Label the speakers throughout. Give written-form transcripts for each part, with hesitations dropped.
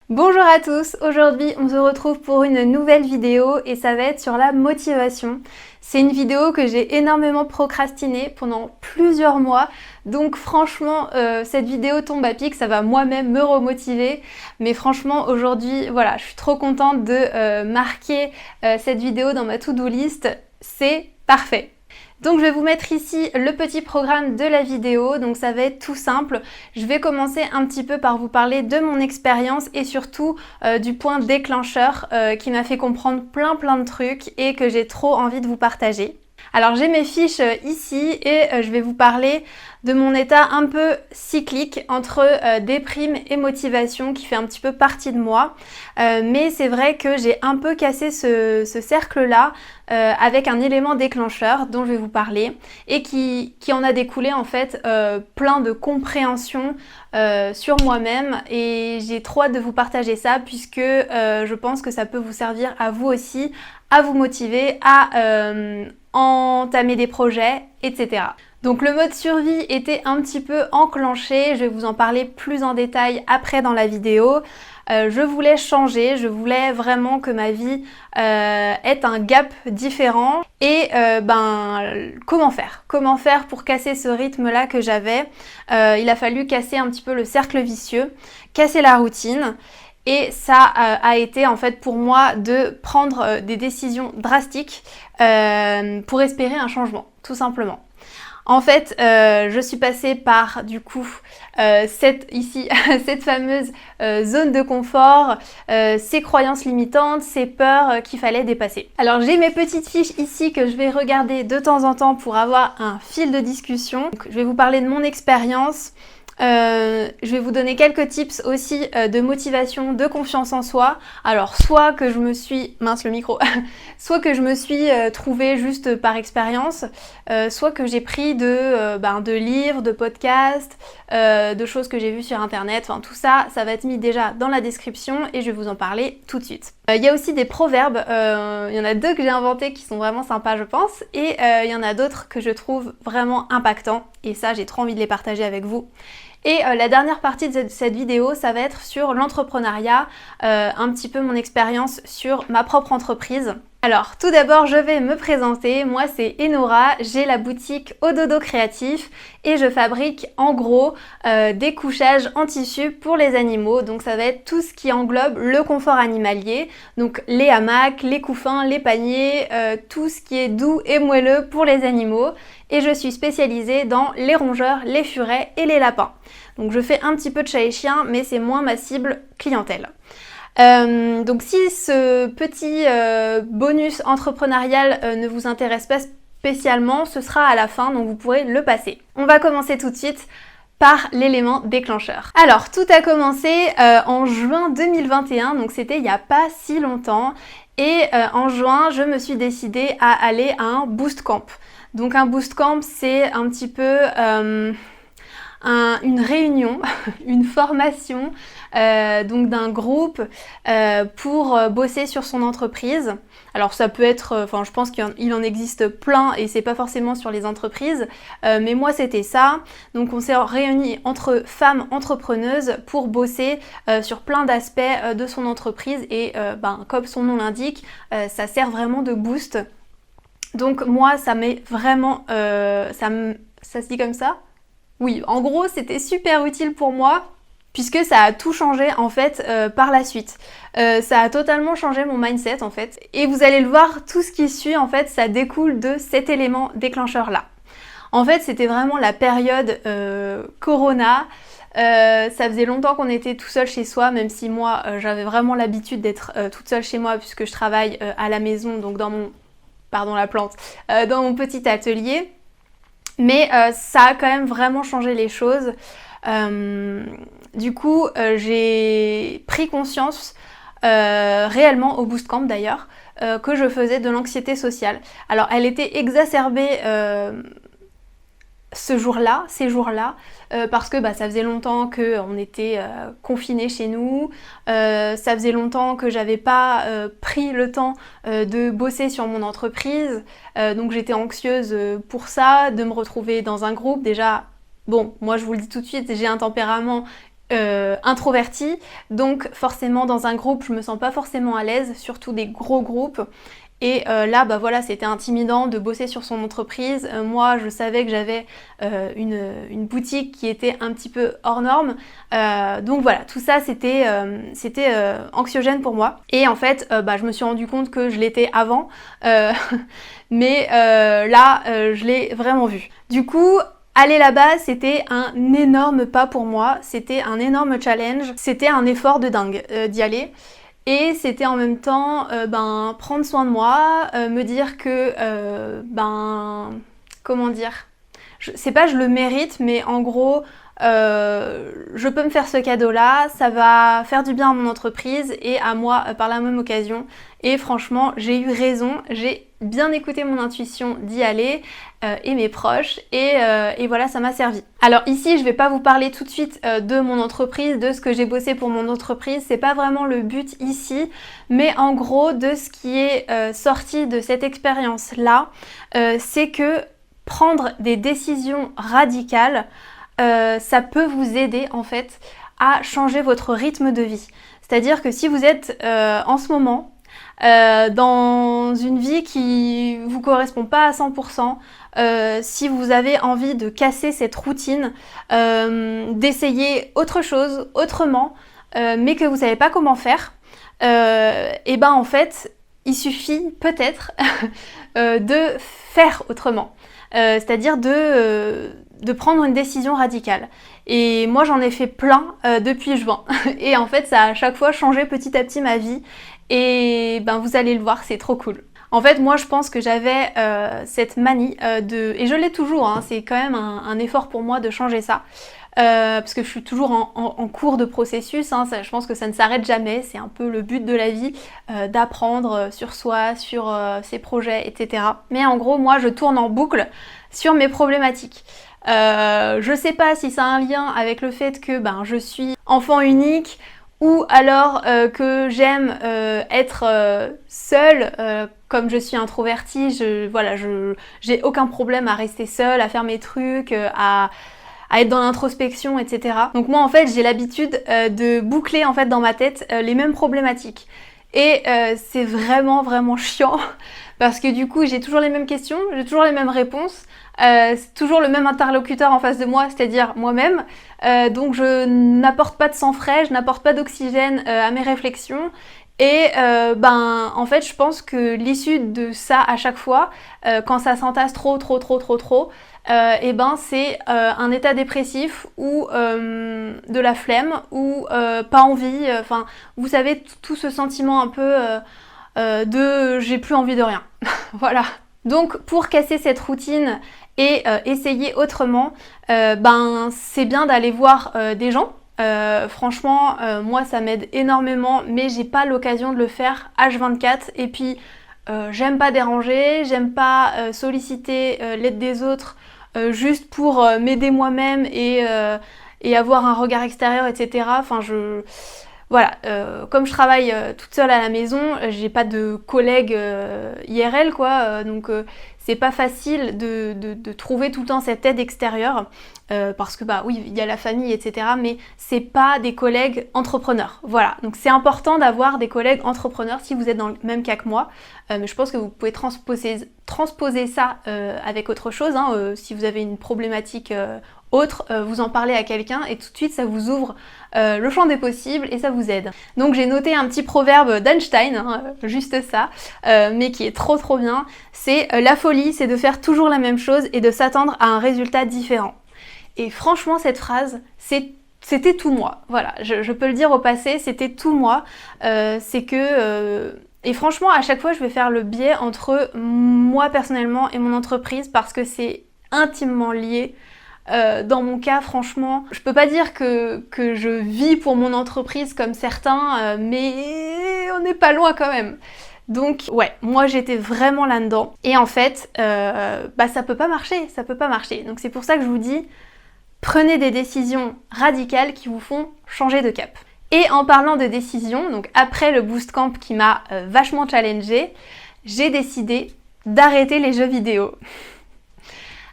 Speaker 1: Bonjour à tous, aujourd'hui on se retrouve pour une nouvelle vidéo et ça va être sur la motivation. C'est une vidéo que j'ai énormément procrastinée pendant plusieurs mois, donc franchement cette vidéo tombe à pic, ça va moi-même me remotiver. Mais franchement aujourd'hui voilà, je suis trop contente de marquer cette vidéo dans ma to-do list, c'est parfait. Donc je vais vous mettre ici le petit programme de la vidéo, donc ça va être tout simple. Je vais commencer un petit peu par vous parler de mon expérience et surtout du point déclencheur qui m'a fait comprendre plein de trucs et que j'ai trop envie de vous partager. Alors j'ai mes fiches ici et je vais vous parler de mon état un peu cyclique entre déprime et motivation qui fait un petit peu partie de moi. Mais c'est vrai que j'ai un peu cassé ce cercle-là avec un élément déclencheur dont je vais vous parler et qui en a découlé en fait plein de compréhension sur moi-même et j'ai trop hâte de vous partager ça puisque je pense que ça peut vous servir à vous aussi, à vous motiver, à entamer des projets, etc. Donc le mode survie était un petit peu enclenché, je vais vous en parler plus en détail après dans la vidéo. Je voulais changer, je voulais vraiment que ma vie ait un gap différent et comment faire? Comment faire pour casser ce rythme-là que j'avais? Il a fallu casser un petit peu le cercle vicieux, casser la routine. Et ça a été en fait pour moi de prendre des décisions drastiques pour espérer un changement, tout simplement. En fait, je suis passée par du coup cette fameuse zone de confort, ces croyances limitantes, ces peurs qu'il fallait dépasser. Alors j'ai mes petites fiches ici que je vais regarder de temps en temps pour avoir un fil de discussion. Donc, je vais vous parler de mon expérience. Je vais vous donner quelques tips aussi de motivation, de confiance en soi. Alors soit que je me suis... mince le micro soit que je me suis trouvée juste par expérience, soit que j'ai pris de livres, de podcasts, de choses que j'ai vues sur internet. Enfin tout ça, ça va être mis déjà dans la description et je vais vous en parler tout de suite. Il y a aussi des proverbes, il y en a deux que j'ai inventés qui sont vraiment sympas je pense, et il y en a d'autres que je trouve vraiment impactants et ça j'ai trop envie de les partager avec vous. Et la dernière partie de cette vidéo, ça va être sur l'entrepreneuriat, un petit peu mon expérience sur ma propre entreprise. Alors tout d'abord je vais me présenter, moi c'est Enora, j'ai la boutique Ododo Créatif et je fabrique en gros des couchages en tissu pour les animaux, donc ça va être tout ce qui englobe le confort animalier, donc les hamacs, les couffins, les paniers, tout ce qui est doux et moelleux pour les animaux et je suis spécialisée dans les rongeurs, les furets et les lapins. Donc je fais un petit peu de chat et chien mais c'est moins ma cible clientèle. Donc si ce petit bonus entrepreneurial ne vous intéresse pas spécialement, ce sera à la fin, donc vous pourrez le passer. On va commencer tout de suite par l'élément déclencheur. Alors tout a commencé en juin 2021, donc c'était il n'y a pas si longtemps, et en juin je me suis décidée à aller à un Boost Camp. Donc un Boost Camp c'est un petit peu... une réunion, une formation donc d'un groupe pour bosser sur son entreprise. Alors ça peut être, je pense qu'il en existe plein et c'est pas forcément sur les entreprises, mais moi c'était ça. Donc on s'est réunis entre femmes entrepreneuses pour bosser sur plein d'aspects de son entreprise et comme son nom l'indique, ça sert vraiment de boost. Donc moi ça m'est vraiment, ça se dit comme ça ? Oui, en gros, c'était super utile pour moi puisque ça a tout changé en fait par la suite. Ça a totalement changé mon mindset en fait. Et vous allez le voir, tout ce qui suit en fait, ça découle de cet élément déclencheur là. En fait, c'était vraiment la période Corona. Ça faisait longtemps qu'on était tout seul chez soi, même si moi j'avais vraiment l'habitude d'être toute seule chez moi puisque je travaille à la maison, donc dans mon... pardon la plante, dans mon petit atelier. Mais ça a quand même vraiment changé les choses. Du coup, j'ai pris conscience réellement au Boost Camp d'ailleurs que je faisais de l'anxiété sociale. Alors elle était exacerbée ces jours-là, parce que ça faisait longtemps qu'on était confinés chez nous, ça faisait longtemps que j'avais pas pris le temps de bosser sur mon entreprise, donc j'étais anxieuse pour ça, de me retrouver dans un groupe. Déjà, bon, moi je vous le dis tout de suite, j'ai un tempérament introvertie, donc forcément dans un groupe je me sens pas forcément à l'aise, surtout des gros groupes. Et là, bah voilà, c'était intimidant de bosser sur son entreprise. Moi, je savais que j'avais une boutique qui était un petit peu hors norme. Donc voilà, tout ça, c'était anxiogène pour moi. Et en fait, bah, je me suis rendu compte que je l'étais avant. Mais là, je l'ai vraiment vu. Du coup, aller là-bas, c'était un énorme pas pour moi. C'était un énorme challenge. C'était un effort de dingue d'y aller. Et c'était en même temps prendre soin de moi, me dire que, comment dire, c'est pas je le mérite, mais en gros, je peux me faire ce cadeau-là, ça va faire du bien à mon entreprise et à moi par la même occasion. Et franchement, j'ai eu raison, j'ai bien écouté mon intuition d'y aller et mes proches et voilà, ça m'a servi. Alors ici, je vais pas vous parler tout de suite de mon entreprise, de ce que j'ai bossé pour mon entreprise, c'est pas vraiment le but ici, mais en gros de ce qui est sorti de cette expérience-là, c'est que prendre des décisions radicales, ça peut vous aider en fait à changer votre rythme de vie. C'est-à-dire que si vous êtes en ce moment dans une vie qui vous correspond pas à 100%, si vous avez envie de casser cette routine, d'essayer autre chose, autrement, mais que vous savez pas comment faire, et ben en fait, il suffit peut-être de faire autrement. C'est-à-dire de prendre une décision radicale. Et moi j'en ai fait plein depuis juin. Et en fait ça a à chaque fois changé petit à petit ma vie. Et ben vous allez le voir, c'est trop cool. En fait moi je pense que j'avais cette manie et je l'ai toujours, hein, c'est quand même un effort pour moi de changer ça. Parce que je suis toujours en cours de processus, hein, je pense que ça ne s'arrête jamais, c'est un peu le but de la vie, d'apprendre sur soi, sur ses projets, etc. Mais en gros, moi je tourne en boucle sur mes problématiques. Je sais pas si ça a un lien avec le fait que je suis enfant unique, ou alors que j'aime être seule, comme je suis introvertie, j'ai aucun problème à rester seule, à faire mes trucs, à être dans l'introspection, etc. Donc moi en fait j'ai l'habitude de boucler en fait dans ma tête les mêmes problématiques. Et c'est vraiment vraiment chiant parce que du coup j'ai toujours les mêmes questions, j'ai toujours les mêmes réponses, c'est toujours le même interlocuteur en face de moi, c'est-à-dire moi-même. Donc je n'apporte pas de sang frais, je n'apporte pas d'oxygène à mes réflexions. Et en fait je pense que l'issue de ça à chaque fois, quand ça s'entasse trop, c'est un état dépressif ou de la flemme ou pas envie, enfin vous savez tout ce sentiment un peu de j'ai plus envie de rien. Voilà. Donc pour casser cette routine et essayer autrement, c'est bien d'aller voir des gens. Franchement, moi ça m'aide énormément, mais j'ai pas l'occasion de le faire H24 et puis j'aime pas déranger, j'aime pas solliciter l'aide des autres juste pour m'aider moi-même et avoir un regard extérieur, etc. Enfin, voilà, comme je travaille toute seule à la maison, j'ai pas de collègues IRL quoi, donc c'est pas facile de trouver tout le temps cette aide extérieure parce que oui, il y a la famille, etc. mais c'est pas des collègues entrepreneurs. Voilà, donc c'est important d'avoir des collègues entrepreneurs si vous êtes dans le même cas que moi, mais je pense que vous pouvez transposer ça avec autre chose, hein, si vous avez une problématique autre, vous en parlez à quelqu'un et tout de suite ça vous ouvre le champ des possibles et ça vous aide. Donc j'ai noté un petit proverbe d'Einstein, hein, juste ça, mais qui est trop bien, c'est la folie, c'est de faire toujours la même chose et de s'attendre à un résultat différent. Et franchement cette phrase, c'était tout moi, voilà, je peux le dire au passé, c'était tout moi, c'est que... et franchement à chaque fois je vais faire le biais entre moi personnellement et mon entreprise parce que c'est intimement lié. Dans mon cas, franchement, je peux pas dire que je vis pour mon entreprise comme certains, mais on n'est pas loin quand même. Donc ouais, moi j'étais vraiment là-dedans. Et en fait, ça peut pas marcher. Donc c'est pour ça que je vous dis, prenez des décisions radicales qui vous font changer de cap. Et en parlant de décisions, donc après le Boost Camp qui m'a vachement challengée, j'ai décidé d'arrêter les jeux vidéo.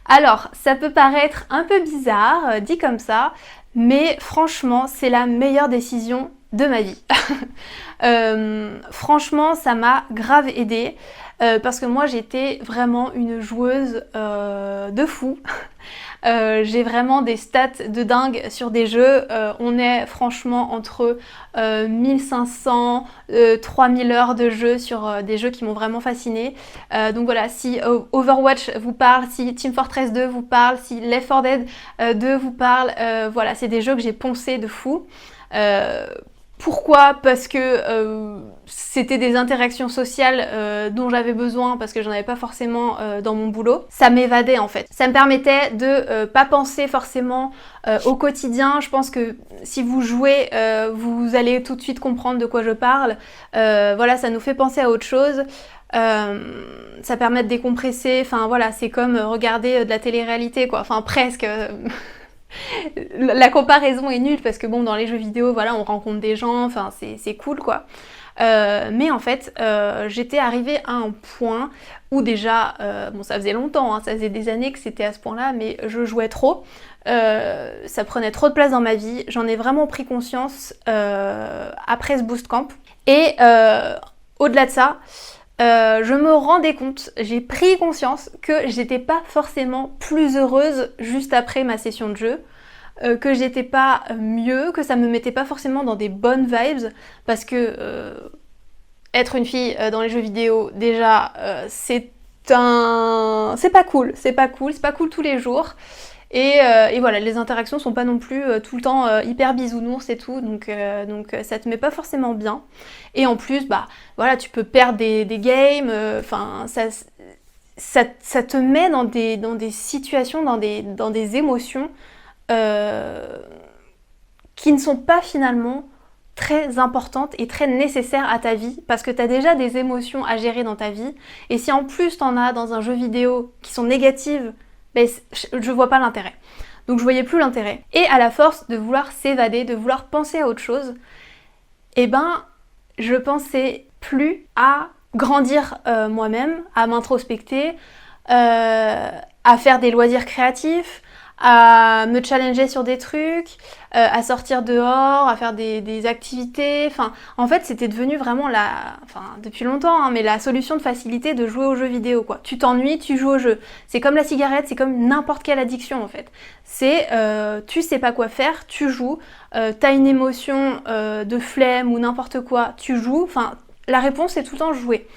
Speaker 1: Alors, ça peut paraître un peu bizarre, dit comme ça, mais franchement c'est la meilleure décision de ma vie. Franchement ça m'a grave aidée parce que moi j'étais vraiment une joueuse de fou. J'ai vraiment des stats de dingue sur des jeux, on est franchement entre 1500, 3000 heures de jeu sur des jeux qui m'ont vraiment fascinée. Donc voilà, si Overwatch vous parle, si Team Fortress 2 vous parle, si Left 4 Dead 2 vous parle, voilà, c'est des jeux que j'ai poncé de fou. Pourquoi? Parce que c'était des interactions sociales dont j'avais besoin parce que j'en avais pas forcément dans mon boulot. Ça m'évadait en fait. Ça me permettait de pas penser forcément au quotidien. Je pense que si vous jouez, vous allez tout de suite comprendre de quoi je parle. Voilà, ça nous fait penser à autre chose. Ça permet de décompresser. Enfin voilà, c'est comme regarder de la télé-réalité quoi. Enfin presque. La comparaison est nulle parce que bon dans les jeux vidéo voilà on rencontre des gens, enfin c'est cool quoi. Mais en fait j'étais arrivée à un point où déjà, bon ça faisait longtemps, hein, ça faisait des années que c'était à ce point là, mais je jouais trop, ça prenait trop de place dans ma vie, j'en ai vraiment pris conscience après ce boost camp. Et au-delà de ça, je me rendais compte, j'ai pris conscience que j'étais pas forcément plus heureuse juste après ma session de jeu, que j'étais pas mieux, que ça me mettait pas forcément dans des bonnes vibes, parce que être une fille dans les jeux vidéo, déjà, c'est pas cool, c'est pas cool tous les jours. Et voilà, les interactions sont pas non plus tout le temps hyper bisounours et tout, donc ça te met pas forcément bien. Et en plus, bah voilà, tu peux perdre des games, enfin ça te met dans des situations, dans des émotions qui ne sont pas finalement très importantes et très nécessaires à ta vie, parce que tu as déjà des émotions à gérer dans ta vie, et si en plus tu en as dans un jeu vidéo qui sont négatives, ben, je vois pas l'intérêt. Donc je voyais plus l'intérêt. Et à la force de vouloir s'évader, de vouloir penser à autre chose, eh ben je pensais plus à grandir moi-même, à m'introspecter, à faire des loisirs créatifs, à me challenger sur des trucs, à sortir dehors, à faire des activités. Enfin, en fait, c'était devenu vraiment depuis longtemps, hein, mais la solution de facilité de jouer aux jeux vidéo, quoi. Tu t'ennuies, tu joues au jeu. C'est comme la cigarette, c'est comme n'importe quelle addiction, en fait. C'est, tu sais pas quoi faire, tu joues, t'as une émotion de flemme ou n'importe quoi, tu joues. Enfin, la réponse, c'est tout le temps jouer.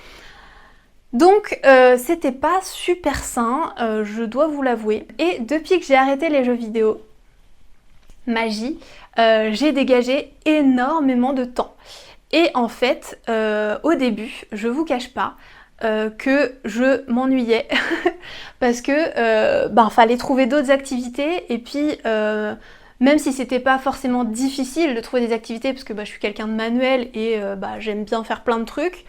Speaker 1: Donc c'était pas super sain, je dois vous l'avouer. Et depuis que j'ai arrêté les jeux vidéo, magie, j'ai dégagé énormément de temps. Et en fait, au début, je vous cache pas que je m'ennuyais parce que fallait trouver d'autres activités, et puis même si c'était pas forcément difficile de trouver des activités parce que je suis quelqu'un de manuel et j'aime bien faire plein de trucs,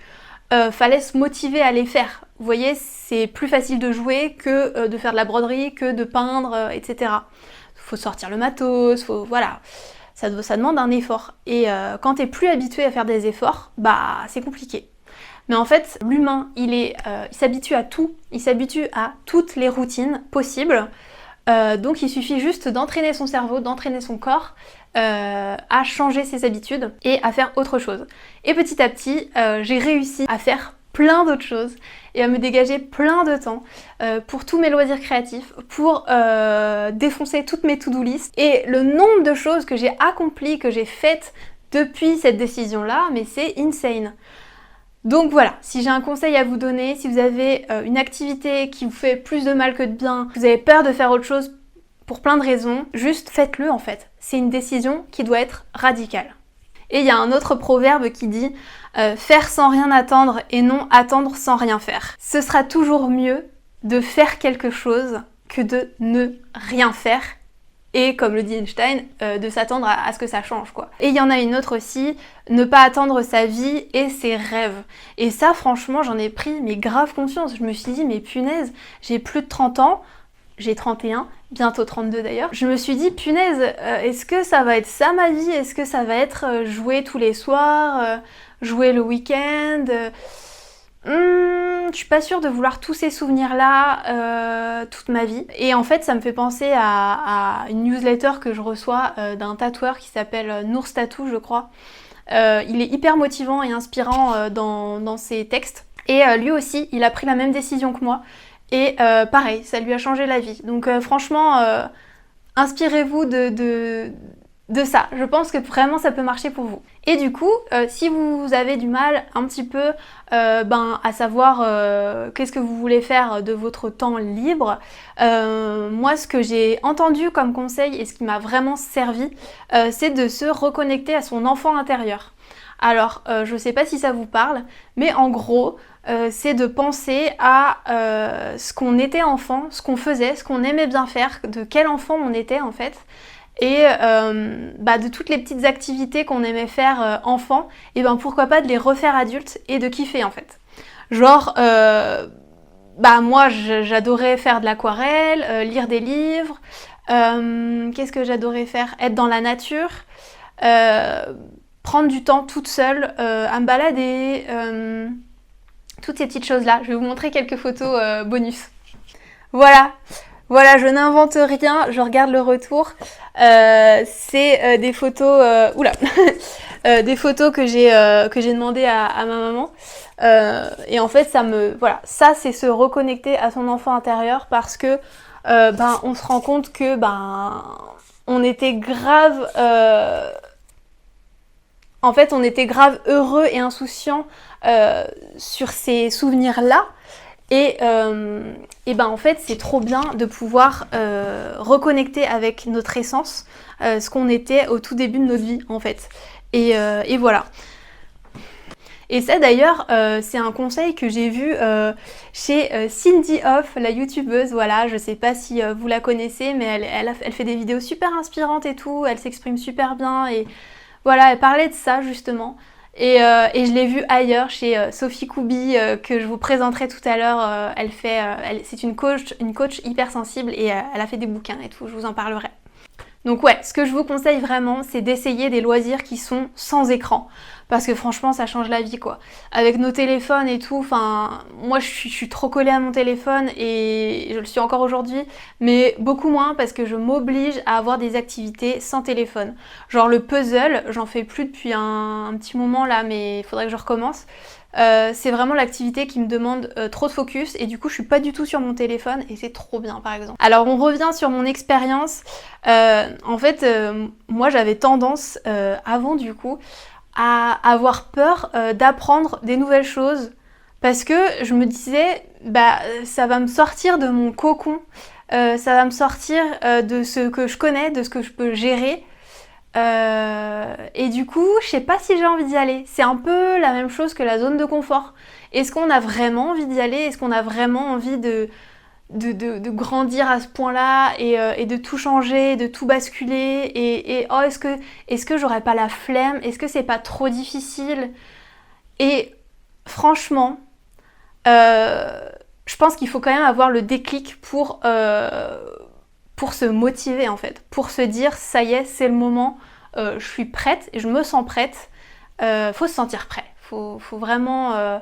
Speaker 1: fallait se motiver à les faire. Vous voyez, c'est plus facile de jouer que de faire de la broderie, que de peindre, etc. Faut sortir le matos, voilà. Ça demande un effort. Et quand t'es plus habitué à faire des efforts, c'est compliqué. Mais en fait, l'humain, il s'habitue à tout. Il s'habitue à toutes les routines possibles. Donc il suffit juste d'entraîner son cerveau, d'entraîner son corps à changer ses habitudes et à faire autre chose. Et petit à petit, j'ai réussi à faire plein d'autres choses et à me dégager plein de temps pour tous mes loisirs créatifs, pour défoncer toutes mes to-do list. Et le nombre de choses que j'ai accomplies, que j'ai faites depuis cette décision-là, mais c'est insane. Donc voilà, si j'ai un conseil à vous donner, si vous avez une activité qui vous fait plus de mal que de bien, vous avez peur de faire autre chose pour plein de raisons, juste faites-le en fait. C'est une décision qui doit être radicale. Et il y a un autre proverbe qui dit faire sans rien attendre et non attendre sans rien faire. Ce sera toujours mieux de faire quelque chose que de ne rien faire. Et comme le dit Einstein, de s'attendre à ce que ça change, quoi. Et il y en a une autre aussi, ne pas attendre sa vie et ses rêves. Et ça, franchement, j'en ai pris mais grave conscience. Je me suis dit, mais punaise, j'ai plus de 30 ans, j'ai 31, bientôt 32 d'ailleurs. Je me suis dit, punaise, est-ce que ça va être ça ma vie? Est-ce que ça va être jouer tous les soirs, jouer le week-end? contre, je suis pas sûre de vouloir tous ces souvenirs-là toute ma vie. Et en fait, ça me fait penser à une newsletter que je reçois d'un tatoueur qui s'appelle Nours Tattoo, je crois. Il est hyper motivant et inspirant dans ses textes. Et lui aussi, il a pris la même décision que moi. Et pareil, ça lui a changé la vie. Donc franchement, inspirez-vous de ça. Je pense que vraiment ça peut marcher pour vous. Et du coup, si vous avez du mal un petit peu à savoir qu'est-ce que vous voulez faire de votre temps libre, moi ce que j'ai entendu comme conseil et ce qui m'a vraiment servi, c'est de se reconnecter à son enfant intérieur. Alors, je sais pas si ça vous parle, mais en gros, c'est de penser à ce qu'on était enfant, ce qu'on faisait, ce qu'on aimait bien faire, de quel enfant on était en fait. Et de toutes les petites activités qu'on aimait faire enfant, et pourquoi pas de les refaire adultes et de kiffer en fait. Genre, moi j'adorais faire de l'aquarelle, lire des livres, qu'est-ce que j'adorais faire? Être dans la nature, prendre du temps toute seule à me balader, toutes ces petites choses là. Je vais vous montrer quelques photos bonus. Voilà, je n'invente rien, je regarde le retour. C'est des photos, des photos que j'ai demandé à ma maman. Et en fait, ça c'est se reconnecter à son enfant intérieur parce que on se rend compte que on était grave, on était grave heureux et insouciant sur ces souvenirs-là. Et en fait, c'est trop bien de pouvoir reconnecter avec notre essence, ce qu'on était au tout début de notre vie, en fait. Et voilà. Et ça, d'ailleurs, c'est un conseil que j'ai vu chez Cindy Hoff, la youtubeuse. Voilà, je sais pas si vous la connaissez, mais elle fait des vidéos super inspirantes et tout. Elle s'exprime super bien. Et voilà, elle parlait de ça, justement. Et je l'ai vue ailleurs chez Sophie Koubi que je vous présenterai tout à l'heure. C'est une coach hyper sensible et elle a fait des bouquins et tout, je vous en parlerai. Donc ouais, ce que je vous conseille vraiment, c'est d'essayer des loisirs qui sont sans écran. Parce que franchement, ça change la vie quoi. Avec nos téléphones et tout, moi je suis trop collée à mon téléphone et je le suis encore aujourd'hui, mais beaucoup moins parce que je m'oblige à avoir des activités sans téléphone. Genre le puzzle, j'en fais plus depuis un petit moment là, mais il faudrait que je recommence. C'est vraiment l'activité qui me demande trop de focus et du coup je suis pas du tout sur mon téléphone et c'est trop bien par exemple. Alors on revient sur mon expérience. En fait, moi j'avais tendance avant du coup à avoir peur d'apprendre des nouvelles choses parce que je me disais ça va me sortir de mon cocon, ça va me sortir de ce que je connais, de ce que je peux gérer. Et du coup, je sais pas si j'ai envie d'y aller. C'est un peu la même chose que la zone de confort. Est-ce qu'on a vraiment envie d'y aller? Est-ce qu'on a vraiment envie de grandir à ce point-là et de tout changer, de tout basculer est-ce que j'aurais pas la flemme? Est-ce que c'est pas trop difficile? Et franchement, je pense qu'il faut quand même avoir le déclic pour se motiver en fait, pour se dire ça y est, c'est le moment, je suis prête et je me sens prête. Faut se sentir prêt, faut vraiment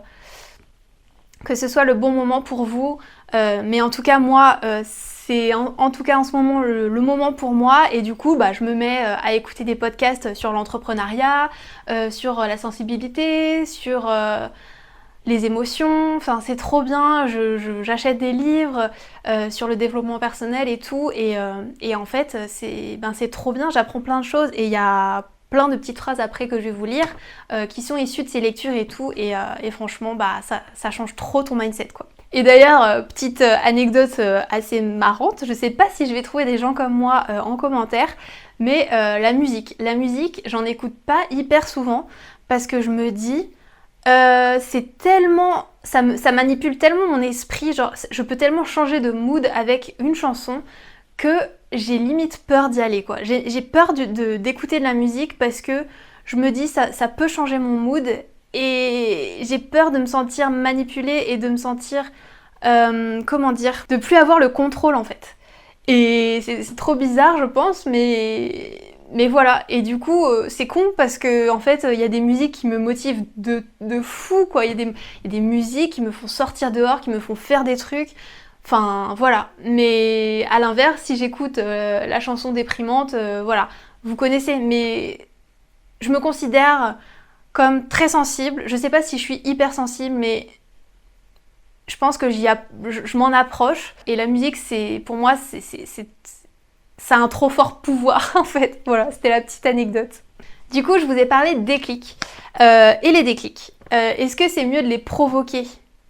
Speaker 1: que ce soit le bon moment pour vous, mais en tout cas moi c'est en tout cas en ce moment le moment pour moi et du coup je me mets à écouter des podcasts sur l'entrepreneuriat, sur la sensibilité, sur les émotions, c'est trop bien, j'achète des livres sur le développement personnel et tout, et en fait c'est trop bien, j'apprends plein de choses et il y a plein de petites phrases après que je vais vous lire qui sont issues de ces lectures et tout, et franchement ça change trop ton mindset quoi. Et d'ailleurs, petite anecdote assez marrante, je sais pas si je vais trouver des gens comme moi en commentaire, mais la musique, j'en écoute pas hyper souvent parce que je me dis c'est tellement, ça manipule tellement mon esprit, genre je peux tellement changer de mood avec une chanson que j'ai limite peur d'y aller quoi. J'ai peur d'écouter de la musique parce que je me dis ça peut changer mon mood et j'ai peur de me sentir manipulée et de me sentir, de plus avoir le contrôle en fait. Et c'est trop bizarre je pense, mais Mais voilà, et du coup, c'est con parce que en fait, il y a des musiques qui me motivent de fou, quoi. Il y a des musiques qui me font sortir dehors, qui me font faire des trucs. Enfin, voilà. Mais à l'inverse, si j'écoute la chanson déprimante, voilà, vous connaissez. Mais je me considère comme très sensible. Je sais pas si je suis hyper sensible, mais je pense que je m'en approche. Et la musique, pour moi, ça a un trop fort pouvoir en fait. Voilà, c'était la petite anecdote. Du coup, je vous ai parlé de déclics. Et les déclics, est-ce que c'est mieux de les provoquer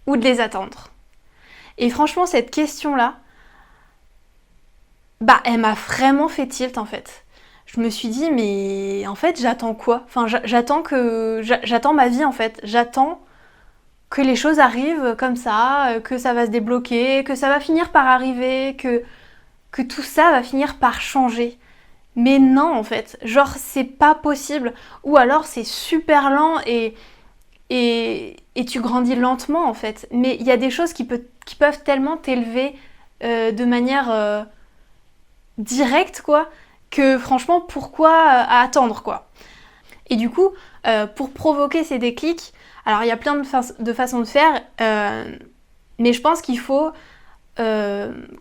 Speaker 1: ou de les attendre? Et franchement, cette question-là, elle m'a vraiment fait tilt en fait. Je me suis dit, mais en fait, j'attends quoi? Enfin, j'attends ma vie en fait. J'attends que les choses arrivent comme ça, que ça va se débloquer, que ça va finir par arriver, que tout ça va finir par changer. Mais non, en fait, genre c'est pas possible. Ou alors c'est super lent et tu grandis lentement en fait. Mais il y a des choses qui peuvent tellement t'élever de manière directe, quoi, que franchement, pourquoi attendre, quoi. Et du coup, pour provoquer ces déclics, alors il y a plein de façons de faire, mais je pense qu'il faut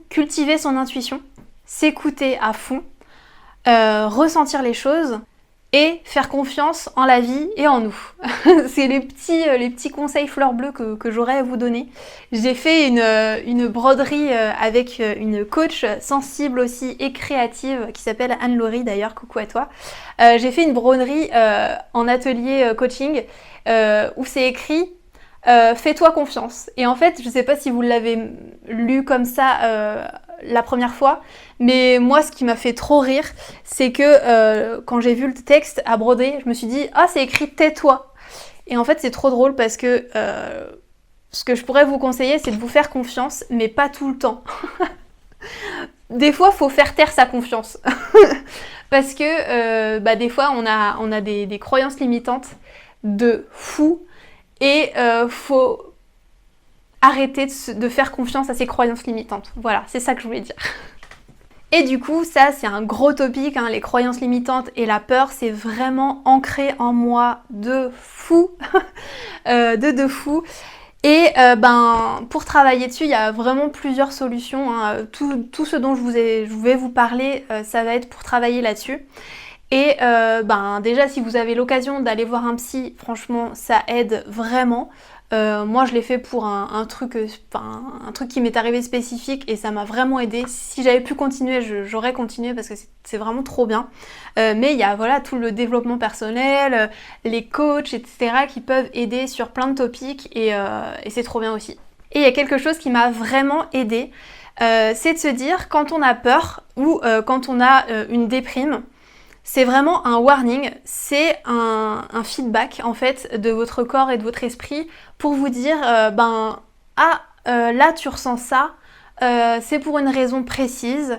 Speaker 1: cultiver son intuition, s'écouter à fond, ressentir les choses et faire confiance en la vie et en nous. C'est les petits conseils fleurs bleues que j'aurais à vous donner. J'ai fait une broderie avec une coach sensible aussi et créative qui s'appelle Anne-Laurie d'ailleurs, coucou à toi. J'ai fait une broderie en atelier coaching où c'est écrit fais-toi confiance. Et en fait, je sais pas si vous l'avez lu comme ça la première fois, mais moi ce qui m'a fait trop rire, c'est que quand j'ai vu le texte à broder, je me suis dit ah c'est écrit tais-toi. Et en fait c'est trop drôle parce que ce que je pourrais vous conseiller c'est de vous faire confiance, mais pas tout le temps. Des fois faut faire taire sa confiance. Parce que des fois on a des croyances limitantes de fou et faut arrêter de faire confiance à ses croyances limitantes. Voilà, c'est ça que je voulais dire. Et du coup, ça c'est un gros topic, hein, les croyances limitantes et la peur, c'est vraiment ancré en moi de fou, de fou. Et pour travailler dessus, il y a vraiment plusieurs solutions, hein. Tout ce dont je vais vous parler, ça va être pour travailler là-dessus. Et déjà, si vous avez l'occasion d'aller voir un psy, franchement, ça aide vraiment. Moi, je l'ai fait pour un truc qui m'est arrivé spécifique et ça m'a vraiment aidé. Si j'avais pu continuer, j'aurais continué parce que c'est vraiment trop bien. Mais il y a voilà tout le développement personnel, les coachs, etc. qui peuvent aider sur plein de topics et c'est trop bien aussi. Et il y a quelque chose qui m'a vraiment aidé, c'est de se dire quand on a peur ou quand on a une déprime, c'est vraiment un warning, c'est un feedback en fait de votre corps et de votre esprit pour vous dire là tu ressens ça, c'est pour une raison précise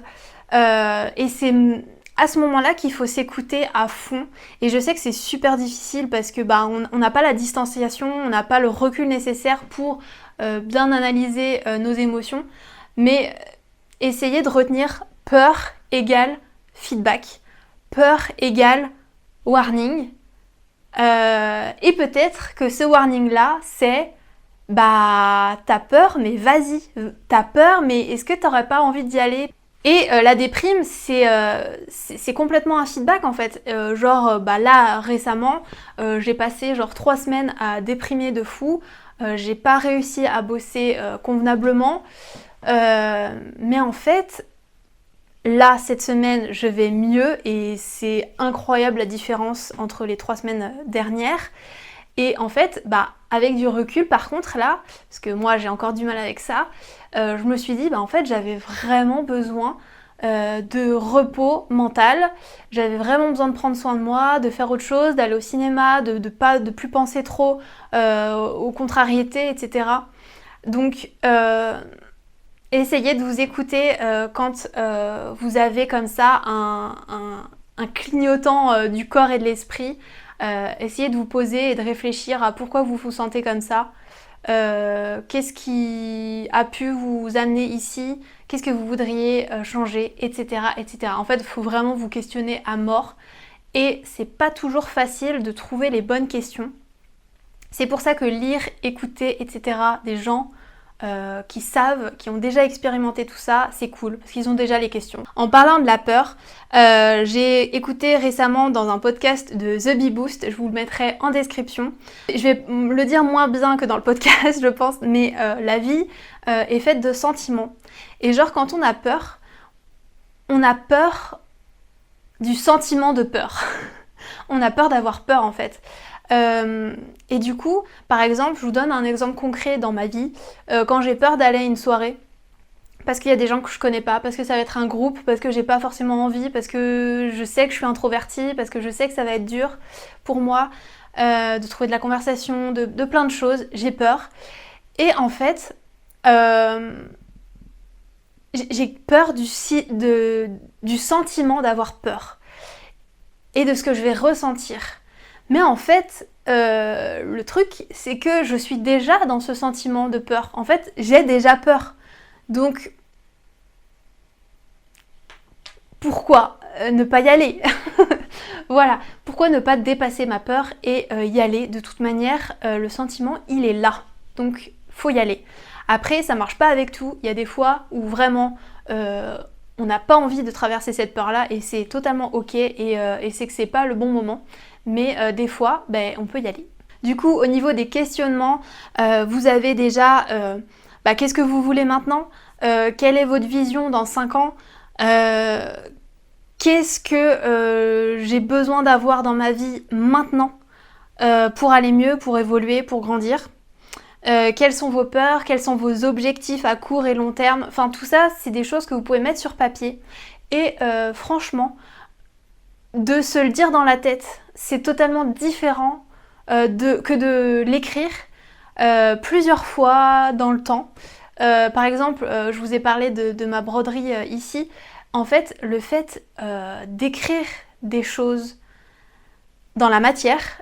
Speaker 1: et c'est à ce moment-là qu'il faut s'écouter à fond. Et je sais que c'est super difficile parce que on n'a pas la distanciation, on n'a pas le recul nécessaire pour bien analyser nos émotions, mais essayez de retenir peur égale feedback. Peur égale warning. Et peut-être que ce warning-là, c'est t'as peur, mais vas-y. T'as peur, mais est-ce que t'aurais pas envie d'y aller? Et la déprime, c'est complètement un feedback en fait. Là, récemment, j'ai passé 3 semaines à déprimer de fou. J'ai pas réussi à bosser convenablement. Mais en fait, là, cette semaine, je vais mieux et c'est incroyable la différence entre les 3 semaines dernières. Et en fait, avec du recul, par contre, là, parce que moi j'ai encore du mal avec ça, je me suis dit, en fait, j'avais vraiment besoin de repos mental. J'avais vraiment besoin de prendre soin de moi, de faire autre chose, d'aller au cinéma, de plus penser trop aux contrariétés, etc. Donc, essayez de vous écouter quand vous avez comme ça un clignotant du corps et de l'esprit. Essayez de vous poser et de réfléchir à pourquoi vous vous sentez comme ça. qu'est-ce qui a pu vous amener ici, qu'est-ce que vous voudriez changer, etc., etc. En fait, il faut vraiment vous questionner à mort et c'est pas toujours facile de trouver les bonnes questions. C'est pour ça que lire, écouter, etc. des gens qui savent, qui ont déjà expérimenté tout ça, c'est cool, parce qu'ils ont déjà les questions. En parlant de la peur, j'ai écouté récemment dans un podcast de The Bee Boost, je vous le mettrai en description. Je vais le dire moins bien que dans le podcast, je pense, mais la vie est faite de sentiments. Et genre, quand on a peur du sentiment de peur. On a peur d'avoir peur, en fait. Et du coup, par exemple, je vous donne un exemple concret dans ma vie. Quand j'ai peur d'aller à une soirée, parce qu'il y a des gens que je connais pas, parce que ça va être un groupe, parce que j'ai pas forcément envie, parce que je sais que je suis introvertie, parce que je sais que ça va être dur pour moi de trouver de la conversation, de plein de choses, j'ai peur. Et en fait, j'ai peur du sentiment d'avoir peur et de ce que je vais ressentir. Mais en fait, le truc, c'est que je suis déjà dans ce sentiment de peur. En fait, j'ai déjà peur. Donc, pourquoi ne pas y aller? Voilà, pourquoi ne pas dépasser ma peur et y aller? De toute manière, le sentiment, il est là. Donc, faut y aller. Après, ça marche pas avec tout. Il y a des fois où vraiment... on n'a pas envie de traverser cette peur-là et c'est totalement ok et c'est que c'est pas le bon moment. Mais des fois, on peut y aller. Du coup, au niveau des questionnements, vous avez déjà qu'est-ce que vous voulez maintenant? Quelle est votre vision dans 5 ans? Qu'est-ce que j'ai besoin d'avoir dans ma vie maintenant pour aller mieux, pour évoluer, pour grandir? Quelles sont vos peurs, quels sont vos objectifs à court et long terme? Enfin, tout ça, c'est des choses que vous pouvez mettre sur papier. Et franchement, de se le dire dans la tête, c'est totalement différent que de l'écrire plusieurs fois dans le temps. Par exemple, je vous ai parlé de ma broderie ici. En fait, le fait d'écrire des choses dans la matière,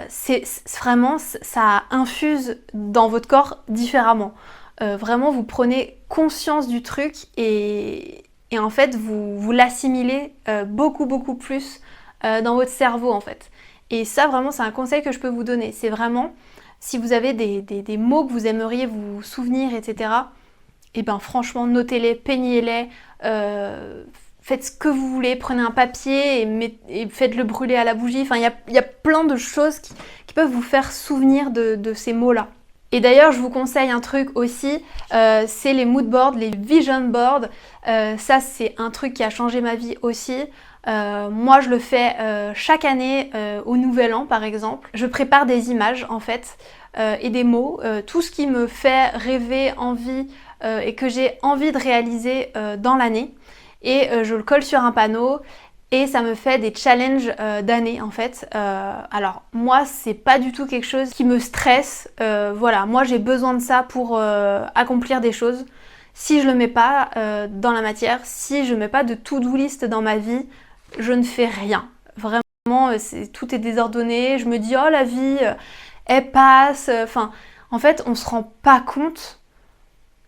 Speaker 1: c'est vraiment, ça infuse dans votre corps différemment. Vraiment, vous prenez conscience du truc et en fait, vous l'assimilez beaucoup plus dans votre cerveau, en fait. Et ça, vraiment, c'est un conseil que je peux vous donner. C'est vraiment, si vous avez des mots que vous aimeriez vous souvenir, etc., et ben franchement, notez-les, peignez-les, faites ce que vous voulez, prenez un papier et faites-le brûler à la bougie. Enfin, il y a plein de choses qui peuvent vous faire souvenir de ces mots-là. Et d'ailleurs, je vous conseille un truc aussi, c'est les mood boards, les vision boards. Ça, c'est un truc qui a changé ma vie aussi. Moi, je le fais chaque année au Nouvel An, par exemple. Je prépare des images, en fait, et des mots. Tout ce qui me fait rêver, envie et que j'ai envie de réaliser dans l'année. Et je le colle sur un panneau. Et ça me fait des challenges d'année en fait. Alors moi c'est pas du tout quelque chose qui me stresse. Voilà, moi j'ai besoin de ça pour accomplir des choses. Si je le mets pas dans la matière, si je mets pas de to-do list dans ma vie, je ne fais rien. Vraiment, tout est désordonné. Je me dis oh la vie, elle passe. Enfin, en fait on se rend pas compte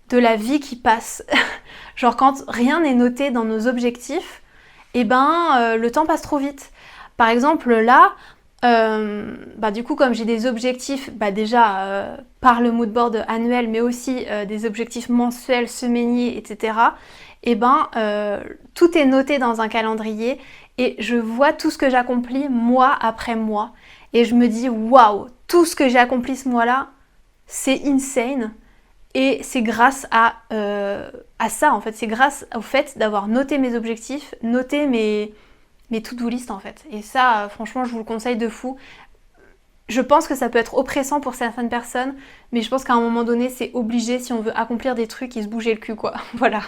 Speaker 1: de la vie qui passe. Genre quand rien n'est noté dans nos objectifs, et le temps passe trop vite. Par exemple là, du coup comme j'ai des objectifs déjà par le mood board annuel mais aussi des objectifs mensuels, semainiers, etc. Tout est noté dans un calendrier et je vois tout ce que j'accomplis mois après mois et je me dis waouh, tout ce que j'ai accompli ce mois-là, c'est insane. Et c'est grâce à ça en fait, c'est grâce au fait d'avoir noté mes objectifs, noté mes to-do list en fait. Et ça, franchement, je vous le conseille de fou. Je pense que ça peut être oppressant pour certaines personnes, mais je pense qu'à un moment donné, c'est obligé si on veut accomplir des trucs et se bouger le cul quoi. Voilà.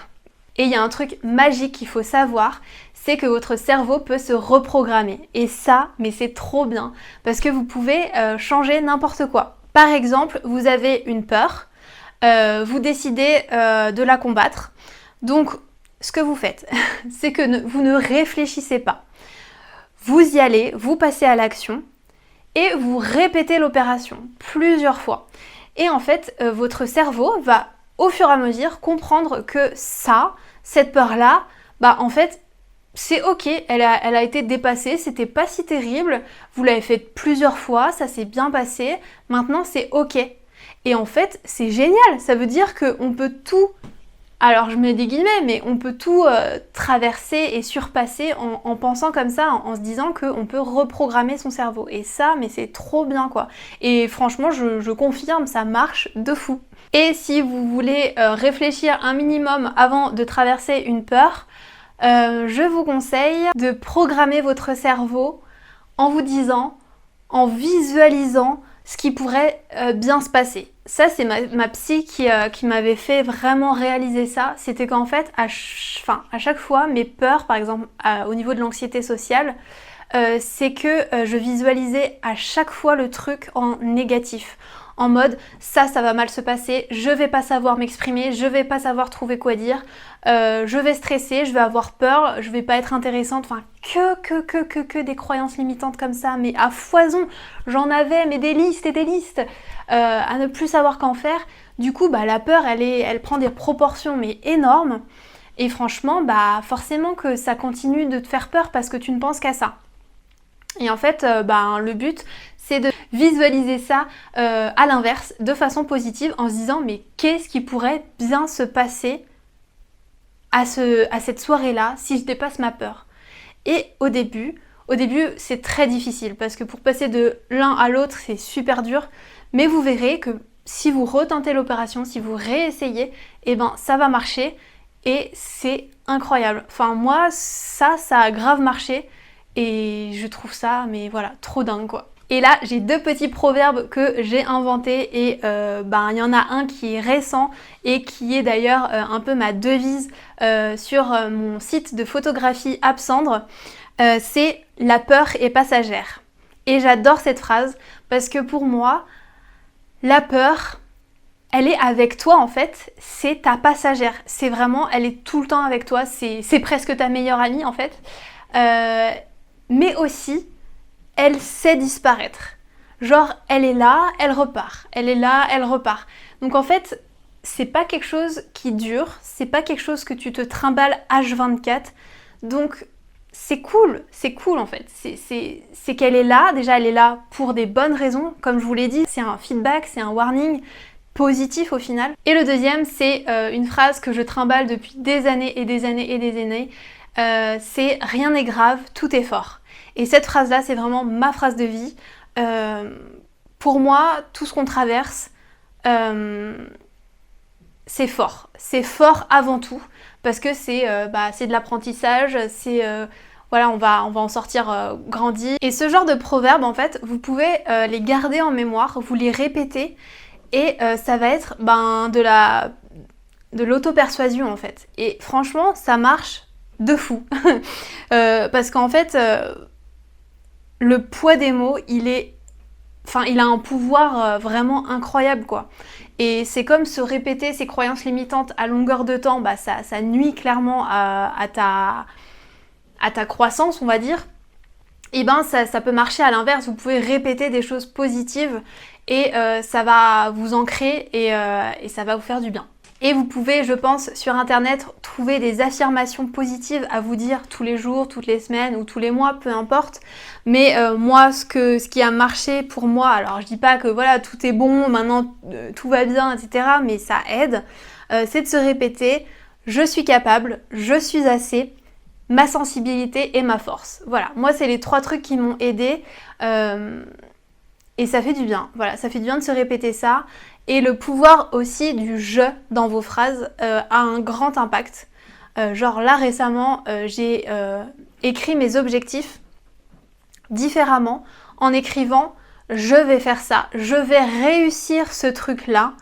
Speaker 1: Et il y a un truc magique qu'il faut savoir, c'est que votre cerveau peut se reprogrammer. Et ça, mais c'est trop bien, parce que vous pouvez changer n'importe quoi. Par exemple, vous avez une peur, vous décidez de la combattre. Donc, ce que vous faites, c'est que vous ne réfléchissez pas. Vous y allez, vous passez à l'action et vous répétez l'opération plusieurs fois. Et en fait, votre cerveau va au fur et à mesure comprendre que cette peur-là, bah en fait, c'est ok, elle a été dépassée, c'était pas si terrible, vous l'avez fait plusieurs fois, ça s'est bien passé, maintenant c'est ok. Et en fait, c'est génial, ça veut dire qu'on peut tout, alors je mets des guillemets, mais on peut tout traverser et surpasser en pensant comme ça, en se disant qu'on peut reprogrammer son cerveau. Et ça, mais c'est trop bien quoi. Et franchement, je confirme, ça marche de fou. Et si vous voulez réfléchir un minimum avant de traverser une peur, je vous conseille de programmer votre cerveau en vous disant, en visualisant ce qui pourrait bien se passer. Ça, c'est ma psy qui m'avait fait vraiment réaliser ça. C'était qu'en fait, à chaque fois, mes peurs, par exemple, au niveau de l'anxiété sociale, c'est que je visualisais à chaque fois le truc en négatif. En mode, ça va mal se passer, je vais pas savoir m'exprimer, je vais pas savoir trouver quoi dire, je vais stresser, je vais avoir peur, je vais pas être intéressante, enfin que des croyances limitantes comme ça, mais à foison, j'en avais, mais des listes et des listes, à ne plus savoir qu'en faire. Du coup, bah la peur, elle prend des proportions mais énormes, et franchement, bah forcément que ça continue de te faire peur parce que tu ne penses qu'à ça. Et en fait, le but, c'est de visualiser ça à l'inverse, de façon positive, en se disant mais qu'est-ce qui pourrait bien se passer à cette soirée-là si je dépasse ma peur. Et au début, c'est très difficile parce que pour passer de l'un à l'autre, c'est super dur. Mais vous verrez que si vous retentez l'opération, si vous réessayez, eh ben ça va marcher et c'est incroyable. Enfin moi, ça a grave marché et je trouve ça, mais voilà, trop dingue quoi. Et là, j'ai deux petits proverbes que j'ai inventés et il y en a un qui est récent et qui est d'ailleurs un peu ma devise sur mon site de photographie Absandre. C'est « La peur est passagère ». Et j'adore cette phrase parce que pour moi, la peur, elle est avec toi en fait, c'est ta passagère. C'est vraiment, elle est tout le temps avec toi, c'est presque ta meilleure amie en fait. Mais aussi, elle sait disparaître. Genre, elle est là, elle repart. Elle est là, elle repart. Donc en fait, c'est pas quelque chose qui dure, c'est pas quelque chose que tu te trimbales H24. Donc c'est cool en fait. C'est qu'elle est là, déjà elle est là pour des bonnes raisons. Comme je vous l'ai dit, c'est un feedback, c'est un warning positif au final. Et le deuxième, c'est une phrase que je trimballe depuis des années et des années et des années. C'est « Rien n'est grave, tout est fort ». Et cette phrase-là, c'est vraiment ma phrase de vie. Pour moi, tout ce qu'on traverse, c'est fort. C'est fort avant tout, parce que c'est de l'apprentissage, on va en sortir grandi. Et ce genre de proverbes, en fait, vous pouvez les garder en mémoire, vous les répétez, et ça va être de l'auto-persuasion, en fait. Et franchement, ça marche de fou. Parce qu'en fait, le poids des mots, il a un pouvoir vraiment incroyable, quoi. Et c'est comme se répéter ses croyances limitantes à longueur de temps, ça nuit clairement à ta croissance, on va dire. Et ça peut marcher à l'inverse, vous pouvez répéter des choses positives et ça va vous ancrer et ça va vous faire du bien. Et vous pouvez, je pense, sur internet, trouver des affirmations positives à vous dire tous les jours, toutes les semaines ou tous les mois, peu importe. Mais moi, ce qui a marché pour moi, alors je dis pas que voilà, tout est bon, maintenant tout va bien, etc. Mais ça aide, c'est de se répéter « je suis capable, je suis assez ». Ma sensibilité et ma force. Voilà, moi c'est les 3 trucs qui m'ont aidée et ça fait du bien. Voilà, ça fait du bien de se répéter ça. Et le pouvoir aussi du « je » dans vos phrases a un grand impact. Genre là récemment, j'ai écrit mes objectifs différemment en écrivant « je vais faire ça, je vais réussir ce truc-là ».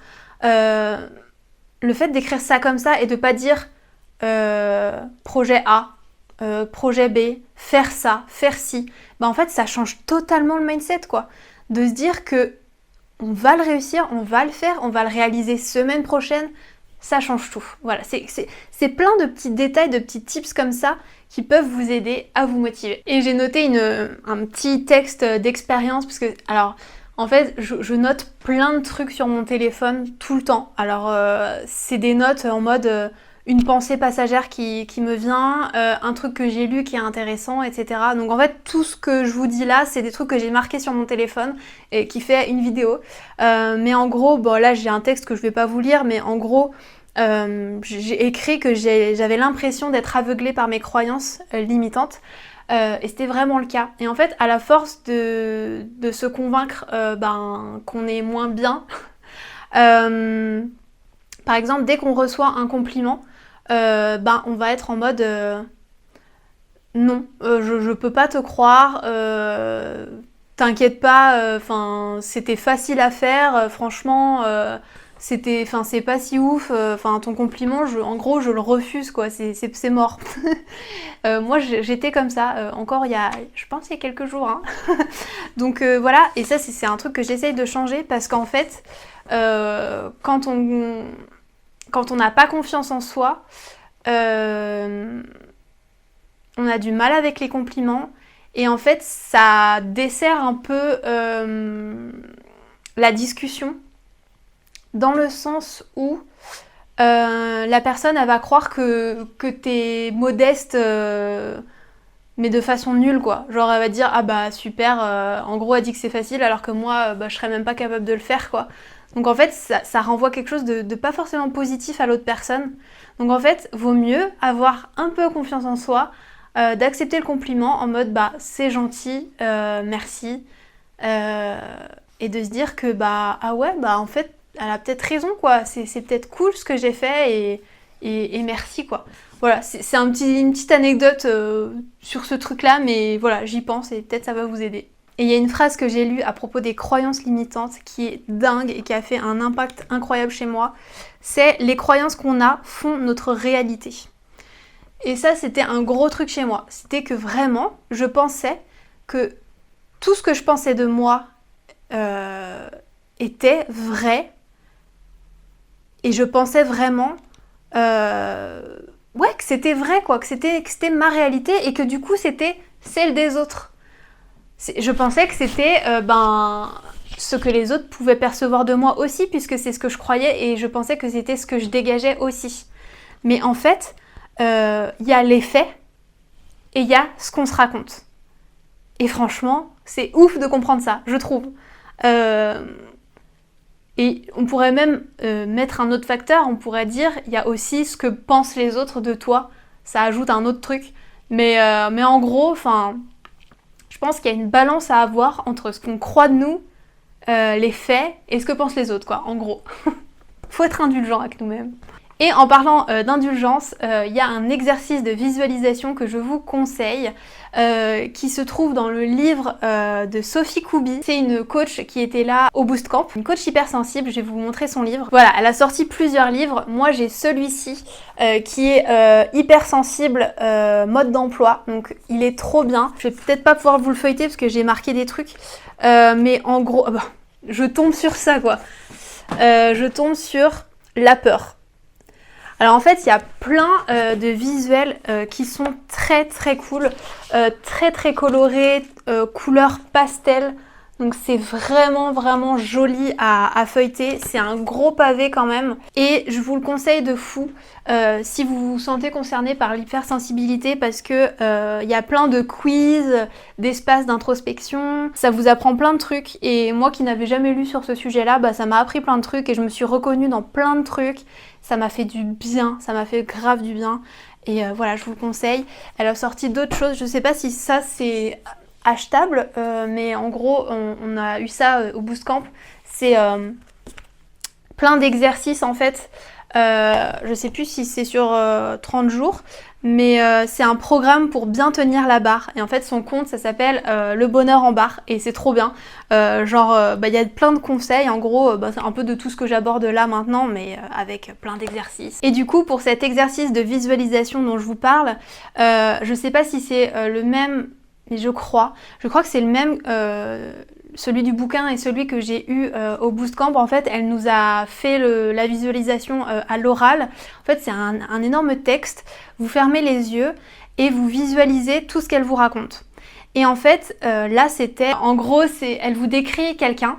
Speaker 1: Le fait d'écrire ça comme ça et de pas dire projet A, projet B, faire ça, faire ci, en fait ça change totalement le mindset quoi. De se dire que on va le réussir, on va le faire, on va le réaliser semaine prochaine, ça change tout. Voilà, c'est plein de petits détails, de petits tips comme ça qui peuvent vous aider à vous motiver. Et j'ai noté un petit texte d'expérience parce que, alors, En fait, je note plein de trucs sur mon téléphone tout le temps. Alors, c'est des notes en mode une pensée passagère qui me vient, un truc que j'ai lu qui est intéressant, etc. Donc en fait, tout ce que je vous dis là, c'est des trucs que j'ai marqués sur mon téléphone et qui fait une vidéo. Mais en gros, bon là j'ai un texte que je vais pas vous lire, mais en gros, j'ai écrit que j'avais l'impression d'être aveuglée par mes croyances limitantes. Et c'était vraiment le cas. Et en fait, à la force de se convaincre qu'on est moins bien, par exemple, dès qu'on reçoit un compliment, on va être en mode non, je peux pas te croire, t'inquiète pas, c'était facile à faire, franchement, c'est pas si ouf, ton compliment, en gros, je le refuse, quoi, c'est mort. Moi, j'étais comme ça, encore je pense il y a quelques jours, hein. Donc voilà, et ça, c'est un truc que j'essaye de changer, parce qu'en fait, quand on n'a pas confiance en soi, on a du mal avec les compliments et en fait ça dessert un peu la discussion dans le sens où la personne elle va croire que t'es modeste mais de façon nulle quoi. Genre elle va dire ah bah super, en gros elle dit que c'est facile alors que moi je serais même pas capable de le faire quoi. Donc en fait ça renvoie quelque chose de pas forcément positif à l'autre personne. Donc en fait vaut mieux avoir un peu confiance en soi, d'accepter le compliment en mode bah c'est gentil, merci, et de se dire que ah ouais en fait elle a peut-être raison quoi, c'est peut-être cool ce que j'ai fait et merci quoi. Voilà, c'est une petite anecdote sur ce truc-là, mais voilà, j'y pense et peut-être ça va vous aider. Et il y a une phrase que j'ai lue à propos des croyances limitantes qui est dingue et qui a fait un impact incroyable chez moi. C'est les croyances qu'on a font notre réalité. Et ça, c'était un gros truc chez moi. C'était que vraiment, je pensais que tout ce que je pensais de moi était vrai. Et je pensais vraiment que c'était vrai, quoi, que c'était ma réalité et que du coup, c'était celle des autres. Je pensais que c'était ce que les autres pouvaient percevoir de moi aussi, puisque c'est ce que je croyais et je pensais que c'était ce que je dégageais aussi. Mais en fait, y a les faits et il y a ce qu'on se raconte. Et franchement, c'est ouf de comprendre ça, je trouve. Et on pourrait même mettre un autre facteur, on pourrait dire, il y a aussi ce que pensent les autres de toi. Ça ajoute un autre truc. Mais en gros, je pense qu'il y a une balance à avoir entre ce qu'on croit de nous, les faits, et ce que pensent les autres, quoi, en gros. Faut être indulgent avec nous-mêmes. Et en parlant d'indulgence, il y a un exercice de visualisation que je vous conseille, qui se trouve dans le livre de Sophie Koubi. C'est une coach qui était là au Boost Camp, une coach hypersensible, je vais vous montrer son livre. Voilà, elle a sorti plusieurs livres, moi j'ai celui-ci qui est hypersensible mode d'emploi, donc il est trop bien. Je vais peut-être pas pouvoir vous le feuilleter parce que j'ai marqué des trucs, mais en gros, je tombe sur ça quoi. Je tombe sur la peur. Alors en fait, il y a plein de visuels qui sont très très cool, très très colorés, couleur pastel. Donc c'est vraiment vraiment joli à feuilleter. C'est un gros pavé quand même. Et je vous le conseille de fou si vous vous sentez concerné par l'hypersensibilité parce que il y a plein de quiz, d'espaces d'introspection. Ça vous apprend plein de trucs. Et moi qui n'avais jamais lu sur ce sujet-là, ça m'a appris plein de trucs et je me suis reconnue dans plein de trucs. Ça m'a fait du bien, ça m'a fait grave du bien. Et voilà, je vous le conseille. Elle a sorti d'autres choses. Je sais pas si ça c'est achetable, mais en gros on a eu ça au Boost Camp. C'est plein d'exercices en fait. Je sais plus si c'est sur 30 jours, mais c'est un programme pour bien tenir la barre. Et en fait son compte ça s'appelle Le Bonheur en barre et c'est trop bien. Il y a plein de conseils, en gros c'est un peu de tout ce que j'aborde là maintenant, mais avec plein d'exercices. Et du coup pour cet exercice de visualisation dont je vous parle, je sais pas si c'est le même, mais je crois que c'est le même, celui du bouquin et celui que j'ai eu au Boost Camp. En fait, elle nous a fait la visualisation à l'oral. En fait, c'est un énorme texte. Vous fermez les yeux et vous visualisez tout ce qu'elle vous raconte. Et en fait, là c'était, en gros, elle vous décrit quelqu'un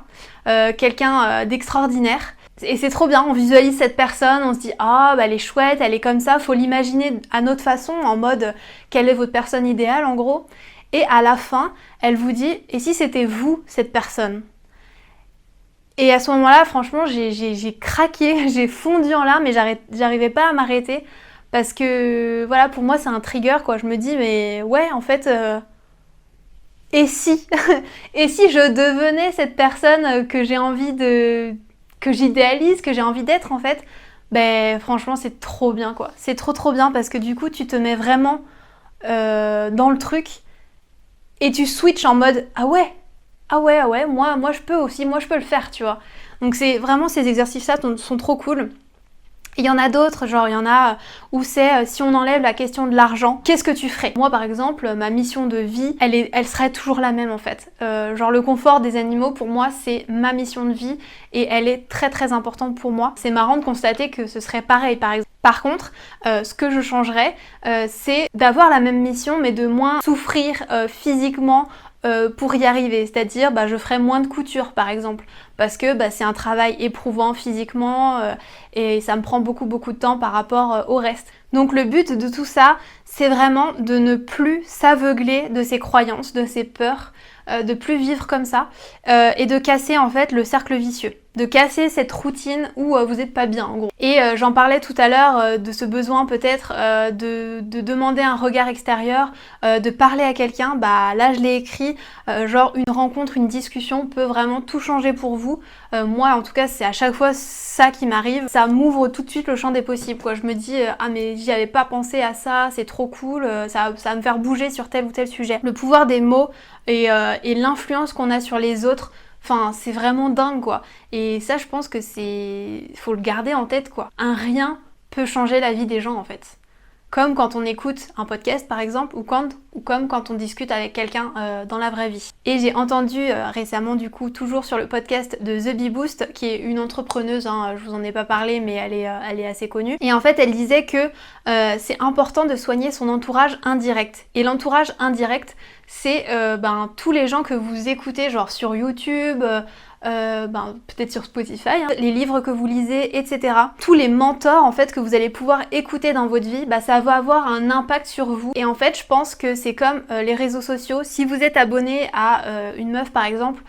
Speaker 1: d'extraordinaire. Et c'est trop bien, on visualise cette personne, on se dit ah bah elle est chouette, elle est comme ça, faut l'imaginer à notre façon, en mode quelle est votre personne idéale en gros. Et à la fin, elle vous dit et si c'était vous cette personne? Et à ce moment-là, franchement, j'ai craqué, j'ai fondu en larmes et j'arrivais pas à m'arrêter parce que voilà, pour moi c'est un trigger quoi. Je me dis mais ouais en fait et si et si je devenais cette personne que j'ai envie que j'idéalise, que j'ai envie d'être en fait, ben franchement c'est trop bien quoi. C'est trop bien parce que du coup tu te mets vraiment dans le truc et tu switches en mode ah ouais, moi je peux aussi, moi je peux le faire, tu vois. Donc c'est vraiment ces exercices-là sont trop cool. Il y en a d'autres, genre il y en a où c'est si on enlève la question de l'argent, qu'est-ce que tu ferais? Moi par exemple, ma mission de vie, elle serait toujours la même en fait. Genre le confort des animaux pour moi c'est ma mission de vie et elle est très importante pour moi. C'est marrant de constater que ce serait pareil par exemple. Par contre, ce que je changerais, c'est d'avoir la même mission mais de moins souffrir physiquement pour y arriver, c'est-à-dire je ferais moins de couture par exemple parce que c'est un travail éprouvant physiquement et ça me prend beaucoup de temps par rapport au reste. Donc le but de tout ça, c'est vraiment de ne plus s'aveugler de ses croyances, de ses peurs, de plus vivre comme ça et de casser en fait le cercle vicieux, de casser cette routine où vous n'êtes pas bien en gros. Et j'en parlais tout à l'heure de ce besoin peut-être de demander un regard extérieur, de parler à quelqu'un, là je l'ai écrit, genre une rencontre, une discussion peut vraiment tout changer pour vous. Moi en tout cas c'est à chaque fois ça qui m'arrive, ça m'ouvre tout de suite le champ des possibles quoi. Je me dis ah mais j'y avais pas pensé à ça, c'est trop cool, ça va me faire bouger sur tel ou tel sujet. Le pouvoir des mots et l'influence qu'on a sur les autres, enfin c'est vraiment dingue quoi. Et ça je pense que faut le garder en tête quoi. Un rien peut changer la vie des gens en fait. Comme quand on écoute un podcast par exemple ou comme quand on discute avec quelqu'un dans la vraie vie. Et j'ai entendu récemment du coup toujours sur le podcast de The Bee Boost qui est une entrepreneuse, je vous en ai pas parlé mais elle est assez connue. Et en fait elle disait que c'est important de soigner son entourage indirect. Et l'entourage indirect c'est tous les gens que vous écoutez genre sur YouTube, peut-être sur Spotify, les livres que vous lisez, etc. Tous les mentors en fait que vous allez pouvoir écouter dans votre vie, ça va avoir un impact sur vous. Et en fait je pense que c'est comme les réseaux sociaux. Si vous êtes abonné à une meuf par exemple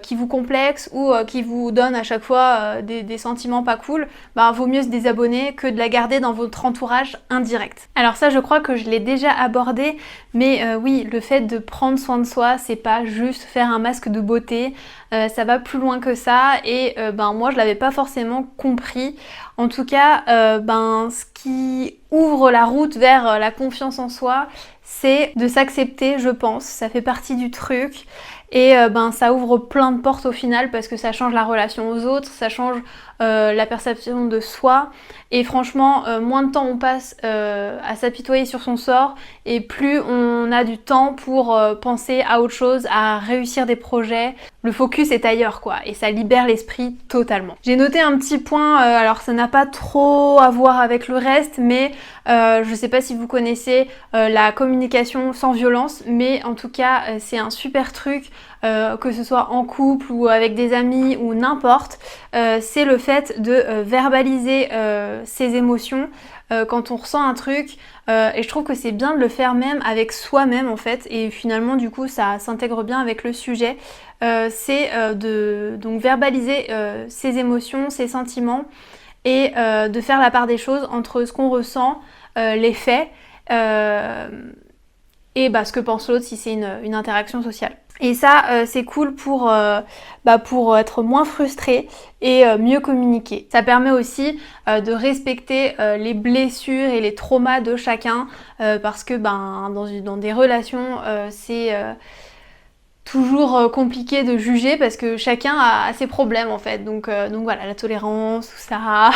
Speaker 1: qui vous complexe ou qui vous donne à chaque fois des sentiments pas cool, vaut mieux se désabonner que de la garder dans votre entourage indirect. Alors ça je crois que je l'ai déjà abordé, mais oui, le fait de prendre soin de soi, c'est pas juste faire un masque de beauté, ça va plus loin que ça et moi je l'avais pas forcément compris. En tout cas, ce qui ouvre la route vers la confiance en soi, c'est de s'accepter, je pense, ça fait partie du truc. Et ça ouvre plein de portes au final parce que ça change la relation aux autres, ça change la perception de soi et franchement moins de temps on passe à s'apitoyer sur son sort et plus on a du temps pour penser à autre chose, à réussir des projets. Le focus est ailleurs quoi et ça libère l'esprit totalement. J'ai noté un petit point, alors ça n'a pas trop à voir avec le reste mais je sais pas si vous connaissez la communication sans violence mais en tout cas c'est un super truc que ce soit en couple ou avec des amis ou n'importe, c'est le fait de verbaliser ses émotions quand on ressent un truc et je trouve que c'est bien de le faire même avec soi-même en fait et finalement du coup ça s'intègre bien avec le sujet. C'est de donc verbaliser ses émotions, ses sentiments et de faire la part des choses entre ce qu'on ressent, les faits et ce que pense l'autre si c'est une interaction sociale. Et ça c'est cool pour être moins frustré et mieux communiquer. Ça permet aussi de respecter les blessures et les traumas de chacun parce que dans des relations c'est toujours compliqué de juger parce que chacun a ses problèmes en fait. Donc voilà, la tolérance, tout ça,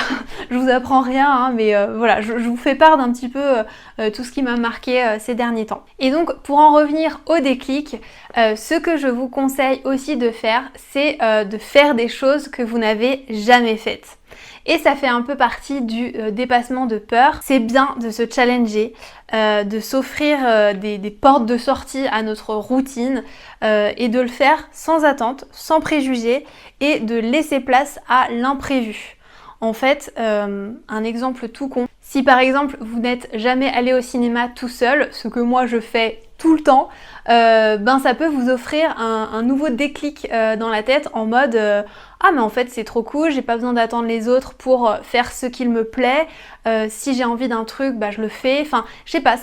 Speaker 1: je vous apprends rien, mais voilà, je vous fais part d'un petit peu tout ce qui m'a marqué ces derniers temps. Et donc pour en revenir au déclic, ce que je vous conseille aussi de faire, c'est de faire des choses que vous n'avez jamais faites. Et ça fait un peu partie du dépassement de peur. C'est bien de se challenger, de s'offrir des portes de sortie à notre routine et de le faire sans attente, sans préjugés et de laisser place à l'imprévu. En fait, un exemple tout con, si par exemple vous n'êtes jamais allé au cinéma tout seul, ce que moi je fais tout le temps, ça peut vous offrir un nouveau déclic dans la tête en mode ah mais en fait c'est trop cool, j'ai pas besoin d'attendre les autres pour faire ce qu'il me plaît, si j'ai envie d'un truc, je le fais, enfin je sais pas,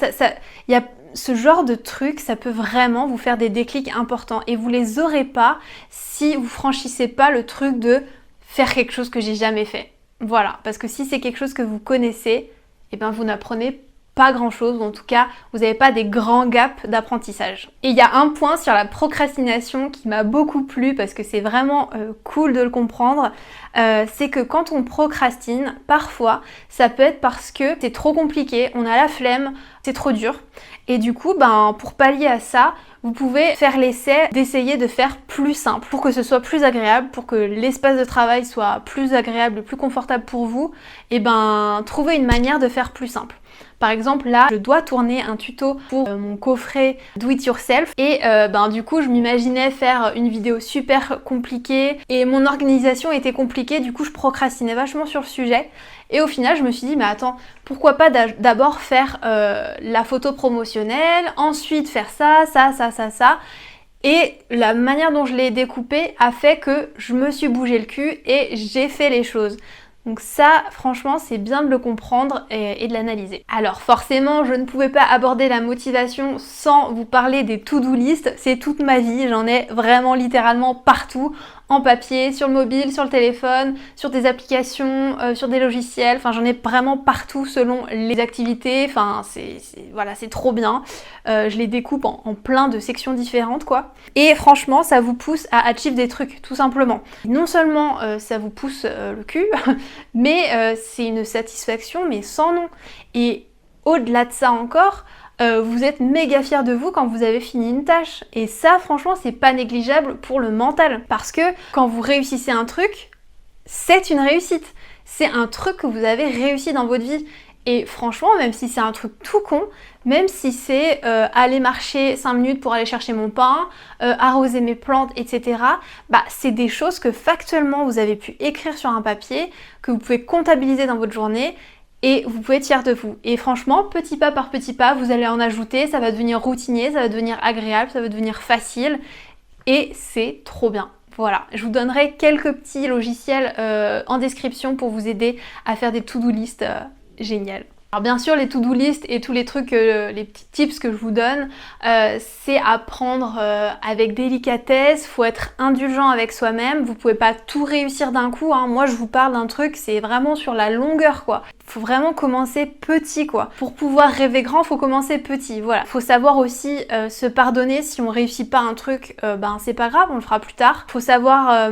Speaker 1: y a ce genre de truc, ça peut vraiment vous faire des déclics importants et vous les aurez pas si vous franchissez pas le truc de faire quelque chose que j'ai jamais fait. Voilà, parce que si c'est quelque chose que vous connaissez, vous n'apprenez pas grand chose, ou en tout cas, vous n'avez pas des grands gaps d'apprentissage. Et il y a un point sur la procrastination qui m'a beaucoup plu, parce que c'est vraiment cool de le comprendre, c'est que quand on procrastine, parfois, ça peut être parce que c'est trop compliqué, on a la flemme, c'est trop dur, et du coup, pour pallier à ça, vous pouvez faire l'essai d'essayer de faire plus simple pour que ce soit plus agréable, pour que l'espace de travail soit plus agréable, plus confortable pour vous, et trouver une manière de faire plus simple. Par exemple, là, je dois tourner un tuto pour mon coffret Do It Yourself et du coup, je m'imaginais faire une vidéo super compliquée et mon organisation était compliquée, du coup, je procrastinais vachement sur le sujet. Et au final, je me suis dit, mais attends, pourquoi pas d'abord faire la photo promotionnelle, ensuite faire ça. Et la manière dont je l'ai découpé a fait que je me suis bougé le cul et j'ai fait les choses. Donc ça, franchement, c'est bien de le comprendre et de l'analyser. Alors forcément, je ne pouvais pas aborder la motivation sans vous parler des to-do list. C'est toute ma vie, j'en ai vraiment littéralement partout, en papier, sur le mobile, sur le téléphone, sur des applications, sur des logiciels. Enfin, j'en ai vraiment partout selon les activités. Enfin, c'est trop bien. Je les découpe en plein de sections différentes, quoi. Et franchement, ça vous pousse à achieve des trucs, tout simplement. Non seulement ça vous pousse le cul, mais c'est une satisfaction, mais sans nom. Et au-delà de ça encore, vous êtes méga fiers de vous quand vous avez fini une tâche. Et ça, franchement, c'est pas négligeable pour le mental. Parce que quand vous réussissez un truc, c'est une réussite. C'est un truc que vous avez réussi dans votre vie. Et franchement, même si c'est un truc tout con, même si c'est aller marcher 5 minutes pour aller chercher mon pain, arroser mes plantes, etc., c'est des choses que factuellement vous avez pu écrire sur un papier, que vous pouvez comptabiliser dans votre journée, et vous pouvez être fier de vous. Et franchement, petit pas par petit pas, vous allez en ajouter, ça va devenir routinier, ça va devenir agréable, ça va devenir facile, et c'est trop bien. Voilà, je vous donnerai quelques petits logiciels en description pour vous aider à faire des to-do list géniales. Alors bien sûr, les to-do list et tous les trucs, les petits tips que je vous donne, c'est à prendre avec délicatesse, faut être indulgent avec soi-même, vous pouvez pas tout réussir d'un coup, hein. Moi je vous parle d'un truc, c'est vraiment sur la longueur, quoi. Faut vraiment commencer petit, quoi. Pour pouvoir rêver grand, faut commencer petit, voilà. Faut savoir aussi se pardonner si on réussit pas un truc, c'est pas grave, on le fera plus tard. Faut savoir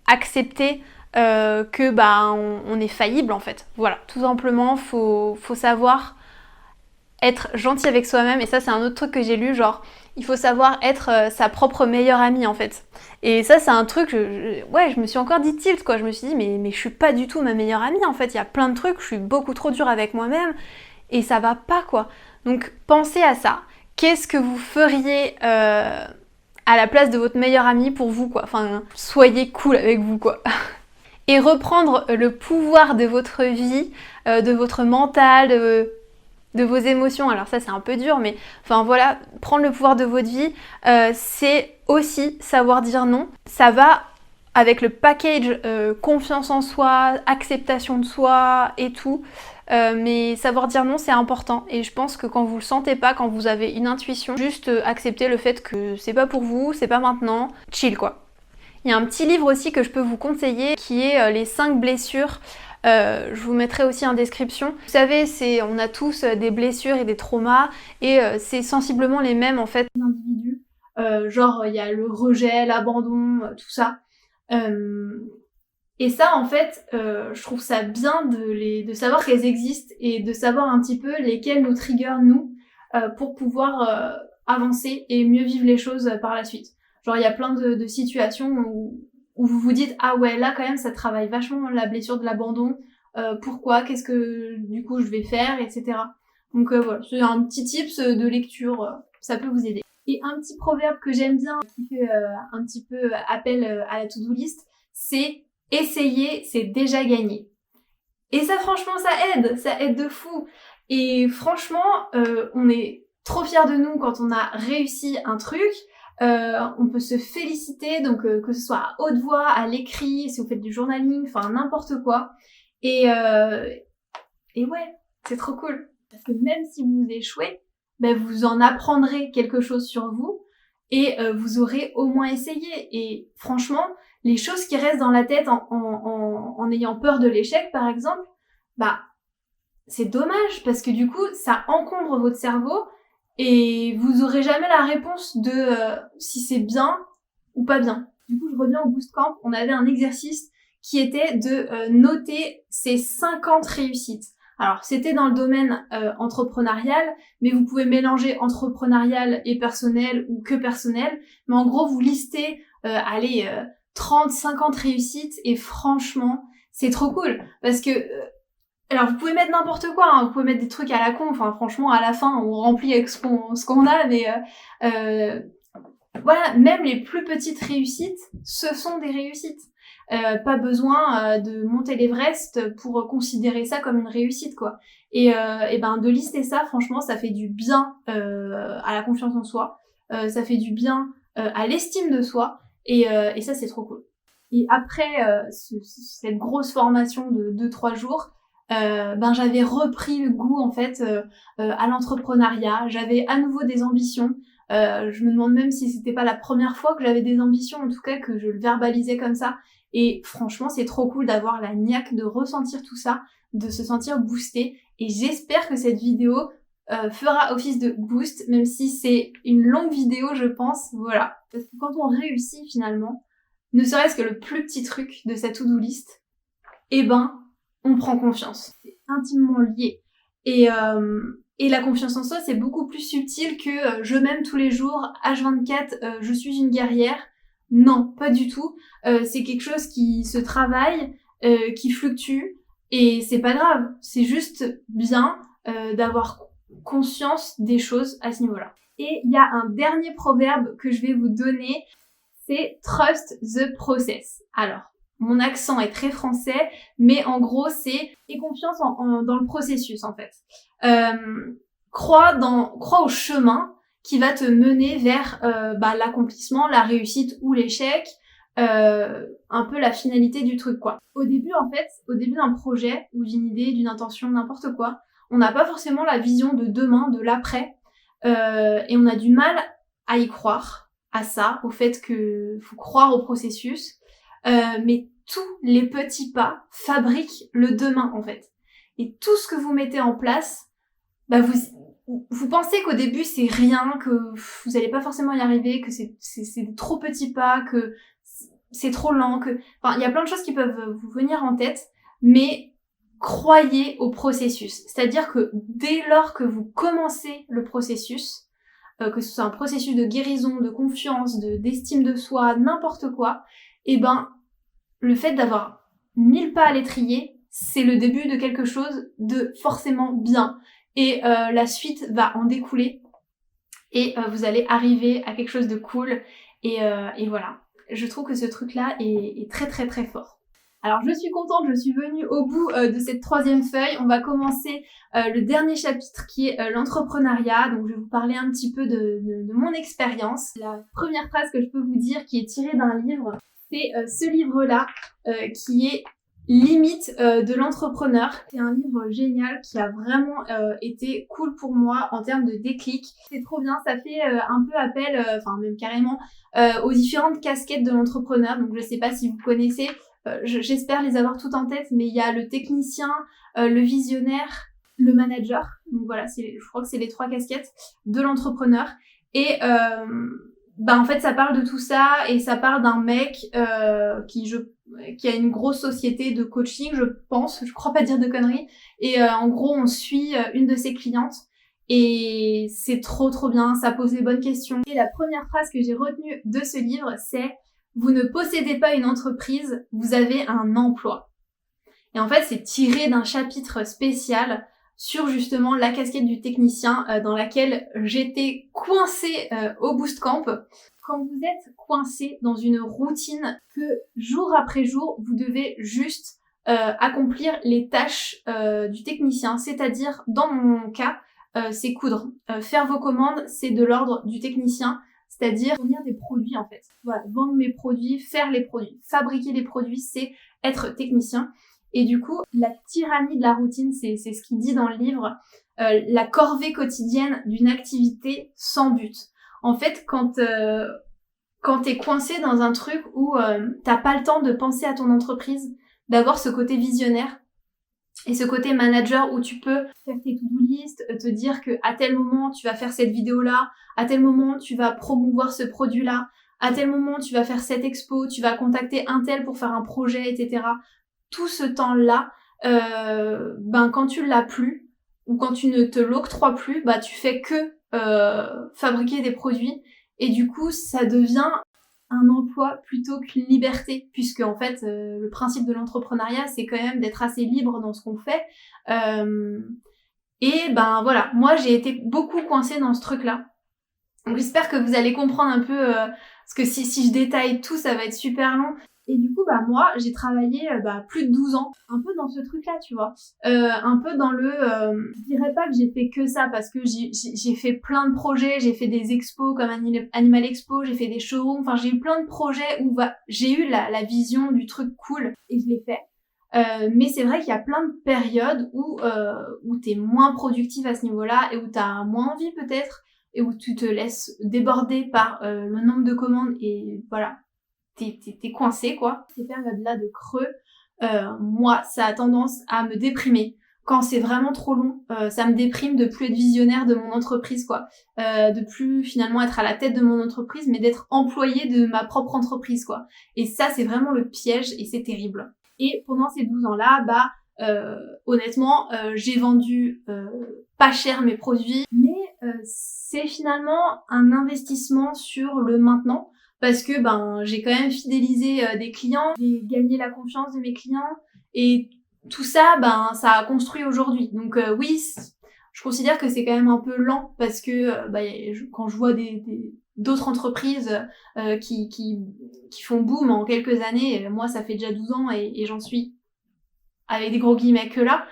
Speaker 1: accepter on est faillible en fait. Voilà, tout simplement, faut savoir être gentil avec soi-même. Et ça, c'est un autre truc que j'ai lu, genre, il faut savoir être sa propre meilleure amie en fait. Et ça, c'est un truc, je me suis encore dit tilt, quoi. Je me suis dit, mais je suis pas du tout ma meilleure amie en fait. Il y a plein de trucs, je suis beaucoup trop dure avec moi-même et ça va pas, quoi. Donc, pensez à ça. Qu'est-ce que vous feriez à la place de votre meilleure amie pour vous, quoi. Enfin, soyez cool avec vous, quoi. Et reprendre le pouvoir de votre vie, de votre mental, de vos émotions. Alors ça c'est un peu dur, mais enfin voilà, prendre le pouvoir de votre vie, c'est aussi savoir dire non. Ça va avec le package confiance en soi, acceptation de soi et tout. Mais savoir dire non, c'est important. Et je pense que quand vous le sentez pas, quand vous avez une intuition, juste accepter le fait que c'est pas pour vous, c'est pas maintenant, chill, quoi. Il y a un petit livre aussi que je peux vous conseiller qui est les 5 blessures. Je vous mettrai aussi en description. Vous savez, on a tous des blessures et des traumas et c'est sensiblement les mêmes en fait individus. Genre il y a le rejet, l'abandon, tout ça. Et ça en fait, je trouve ça bien de savoir qu'elles existent et de savoir un petit peu lesquelles nous triggerent nous pour pouvoir avancer et mieux vivre les choses par la suite. Genre il y a plein de situations où où vous vous dites ah ouais là quand même ça travaille vachement la blessure de l'abandon, pourquoi, qu'est-ce que du coup je vais faire, etc. Donc voilà, c'est un petit tips de lecture, ça peut vous aider. Et un petit proverbe que j'aime bien, qui fait un petit peu appel à la to-do list, c'est « essayer, c'est déjà gagné ». Et ça franchement ça aide de fou. Et franchement, on est trop fiers de nous quand on a réussi un truc. On peut se féliciter, donc que ce soit à haute voix, à l'écrit, si vous faites du journaling, enfin n'importe quoi. Et ouais, c'est trop cool. Parce que même si vous échouez, ben vous en apprendrez quelque chose sur vous et vous aurez au moins essayé. Et franchement, les choses qui restent dans la tête en ayant peur de l'échec, par exemple, bah c'est dommage parce que du coup, ça encombre votre cerveau et vous aurez jamais la réponse de si c'est bien ou pas bien. Du coup, je reviens au Boost Camp, on avait un exercice qui était de noter ses 50 réussites. Alors, c'était dans le domaine entrepreneurial, mais vous pouvez mélanger entrepreneurial et personnel ou que personnel. Mais en gros, vous listez, 30, 50 réussites et franchement, c'est trop cool. Parce que, alors vous pouvez mettre n'importe quoi, hein, vous pouvez mettre des trucs à la con, enfin franchement, à la fin, on remplit avec ce qu'on a, mais voilà, même les plus petites réussites, ce sont des réussites. Pas besoin de monter l'Everest pour considérer ça comme une réussite, quoi. Et ben de lister ça, franchement, ça fait du bien à la confiance en soi, ça fait du bien à l'estime de soi, et ça c'est trop cool. Et après cette grosse formation de 2-3 jours, ben j'avais repris le goût en fait à l'entrepreneuriat, j'avais à nouveau des ambitions. Je me demande même si c'était pas la première fois que j'avais des ambitions, en tout cas que je le verbalisais comme ça. Et franchement, c'est trop cool d'avoir la niaque de ressentir tout ça, de se sentir boosté. Et j'espère que cette vidéo fera office de boost, même si c'est une longue vidéo, je pense. Voilà. Parce que quand on réussit finalement, ne serait-ce que le plus petit truc de cette to-do list, eh ben, on prend confiance. C'est intimement lié. Et la confiance en soi, c'est beaucoup plus subtil que je m'aime tous les jours, H24, je suis une guerrière. Non, pas du tout. C'est quelque chose qui se travaille, qui fluctue, et c'est pas grave. C'est juste bien d'avoir conscience des choses à ce niveau-là. Et il y a un dernier proverbe que je vais vous donner, c'est « Trust the process ». Alors, mon accent est très français, mais en gros, c'est « Aie confiance dans le processus » en fait. Crois au chemin qui va te mener vers l'accomplissement, la réussite ou l'échec, un peu la finalité du truc, quoi. Au début d'un projet ou d'une idée, d'une intention, n'importe quoi, on n'a pas forcément la vision de demain, de l'après, et on a du mal à y croire, à ça, au fait que faut croire au processus, mais tous les petits pas fabriquent le demain, en fait. Et tout ce que vous mettez en place, bah vous pensez qu'au début c'est rien, que vous n'allez pas forcément y arriver, que c'est trop petits pas, que c'est trop lent, enfin il y a plein de choses qui peuvent vous venir en tête, mais croyez au processus. C'est-à-dire que dès lors que vous commencez le processus, que ce soit un processus de guérison, de confiance, d'estime de soi, n'importe quoi, et ben le fait d'avoir 1000 pas à l'étrier, c'est le début de quelque chose de forcément bien. Et la suite va en découler et vous allez arriver à quelque chose de cool et voilà. Je trouve que ce truc-là est très très très fort. Alors je suis contente, je suis venue au bout de cette 3e feuille. On va commencer le dernier chapitre qui est l'entrepreneuriat. Donc je vais vous parler un petit peu de mon expérience. La première phrase que je peux vous dire qui est tirée d'un livre, c'est ce livre-là qui est Limite de l'entrepreneur. C'est un livre génial qui a vraiment été cool pour moi en termes de déclic. C'est trop bien, ça fait un peu appel, enfin même carrément, aux différentes casquettes de l'entrepreneur. Donc je sais pas si vous connaissez, j'espère les avoir toutes en tête, mais il y a le technicien, le visionnaire, le manager. Donc voilà, je crois que c'est les 3 casquettes de l'entrepreneur. Et en fait ça parle de tout ça et ça parle d'un mec qui a une grosse société de coaching, je pense, je crois pas dire de conneries, et en gros on suit une de ses clientes et c'est trop bien, ça pose les bonnes questions. Et la première phrase que j'ai retenue de ce livre, c'est vous ne possédez pas une entreprise, vous avez un emploi. Et en fait, c'est tiré d'un chapitre spécial sur justement la casquette du technicien dans laquelle j'étais coincée au Boostcamp. Quand vous êtes coincé dans une routine que jour après jour, vous devez juste accomplir les tâches du technicien, c'est-à-dire dans mon cas, c'est coudre. Faire vos commandes, c'est de l'ordre du technicien, c'est-à-dire fournir des produits en fait. Voilà, vendre mes produits, faire les produits, fabriquer les produits, c'est être technicien. Et du coup, la tyrannie de la routine, c'est ce qu'il dit dans le livre, la corvée quotidienne d'une activité sans but. En fait, quand t'es coincé dans un truc où t'as pas le temps de penser à ton entreprise, d'avoir ce côté visionnaire et ce côté manager où tu peux faire tes to-do list, te dire que à tel moment tu vas faire cette vidéo-là, à tel moment tu vas promouvoir ce produit-là, à tel moment tu vas faire cette expo, tu vas contacter un tel pour faire un projet, etc. Tout ce temps-là, quand tu l'as plus, ou quand tu ne te l'octroies plus, tu fais que fabriquer des produits, et du coup ça devient un emploi plutôt qu'une liberté, puisque en fait le principe de l'entrepreneuriat c'est quand même d'être assez libre dans ce qu'on fait, et voilà, moi j'ai été beaucoup coincée dans ce truc-là. Donc j'espère que vous allez comprendre un peu, parce que si je détaille tout ça va être super long. Et du coup, moi, j'ai travaillé plus de 12 ans, un peu dans ce truc-là, tu vois. Un peu dans le... je dirais pas que j'ai fait que ça, parce que j'ai fait plein de projets, j'ai fait des expos comme Animal Expo, j'ai fait des showrooms, enfin j'ai eu plein de projets où j'ai eu la vision du truc cool, et je l'ai fait. Mais c'est vrai qu'il y a plein de périodes où t'es moins productive à ce niveau-là, et où t'as moins envie peut-être, et où tu te laisses déborder par le nombre de commandes, et voilà. T'es coincé, quoi. Ces périodes-là de creux, moi, ça a tendance à me déprimer. Quand c'est vraiment trop long, ça me déprime de plus être visionnaire de mon entreprise, quoi. De plus, finalement, être à la tête de mon entreprise, mais d'être employée de ma propre entreprise, quoi. Et ça, c'est vraiment le piège, et c'est terrible. Et pendant ces 12 ans-là, honnêtement, j'ai vendu pas cher mes produits, mais c'est finalement un investissement sur le maintenant, parce que j'ai quand même fidélisé des clients, j'ai gagné la confiance de mes clients, et tout ça, ça a construit aujourd'hui. Donc oui, je considère que c'est quand même un peu lent, parce que quand je vois d'autres entreprises qui font boom en quelques années, moi ça fait déjà 12 ans et j'en suis avec des gros guillemets que là,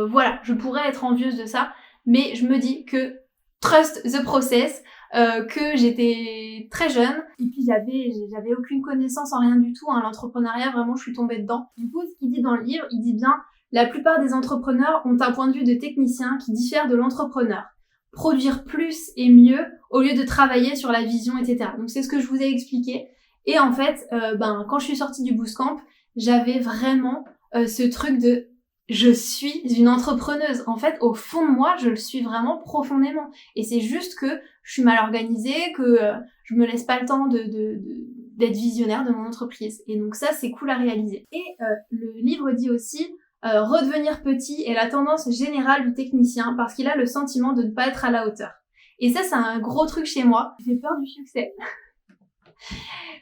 Speaker 1: voilà, je pourrais être envieuse de ça, mais je me dis que trust the process, que j'étais très jeune, et puis j'avais aucune connaissance en rien du tout, l'entrepreneuriat, vraiment, je suis tombée dedans. Du coup, ce qu'il dit dans le livre, il dit bien, la plupart des entrepreneurs ont un point de vue de technicien qui diffère de l'entrepreneur. Produire plus et mieux, au lieu de travailler sur la vision, etc. Donc c'est ce que je vous ai expliqué, et en fait, quand je suis sortie du Boostcamp, j'avais vraiment ce truc de je suis une entrepreneuse. En fait, au fond de moi, je le suis vraiment profondément. Et c'est juste que je suis mal organisée, que je me laisse pas le temps d'être visionnaire de mon entreprise. Et donc ça, c'est cool à réaliser. Et le livre dit aussi redevenir petit est la tendance générale du technicien parce qu'il a le sentiment de ne pas être à la hauteur. Et ça, c'est un gros truc chez moi. J'ai peur du succès.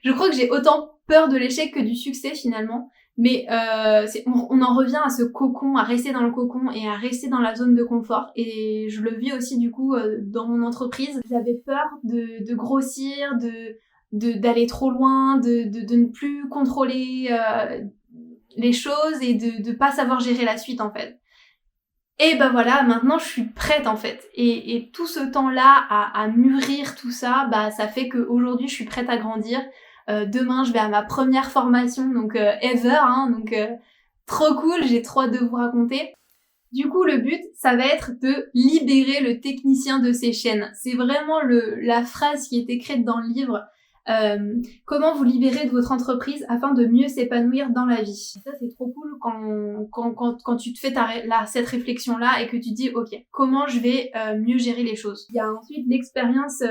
Speaker 1: Je crois que j'ai autant peur de l'échec que du succès finalement. Mais on en revient à ce cocon, à rester dans le cocon et à rester dans la zone de confort. Et je le vis aussi du coup dans mon entreprise. J'avais peur de grossir, d'aller trop loin, de ne plus contrôler les choses et de pas savoir gérer la suite en fait. Et voilà, maintenant je suis prête en fait. Et tout ce temps-là à mûrir tout ça, ça fait qu'aujourd'hui je suis prête à grandir. Demain, je vais à ma première formation, donc ever, donc trop cool, j'ai trop hâte de vous raconter. Du coup, le but, ça va être de libérer le technicien de ses chaînes. C'est vraiment la phrase qui est écrite dans le livre. Comment vous libérer de votre entreprise afin de mieux s'épanouir dans la vie. Ça, c'est trop cool quand tu te fais cette réflexion-là et que tu dis, ok, comment je vais mieux gérer les choses. Il y a ensuite l'expérience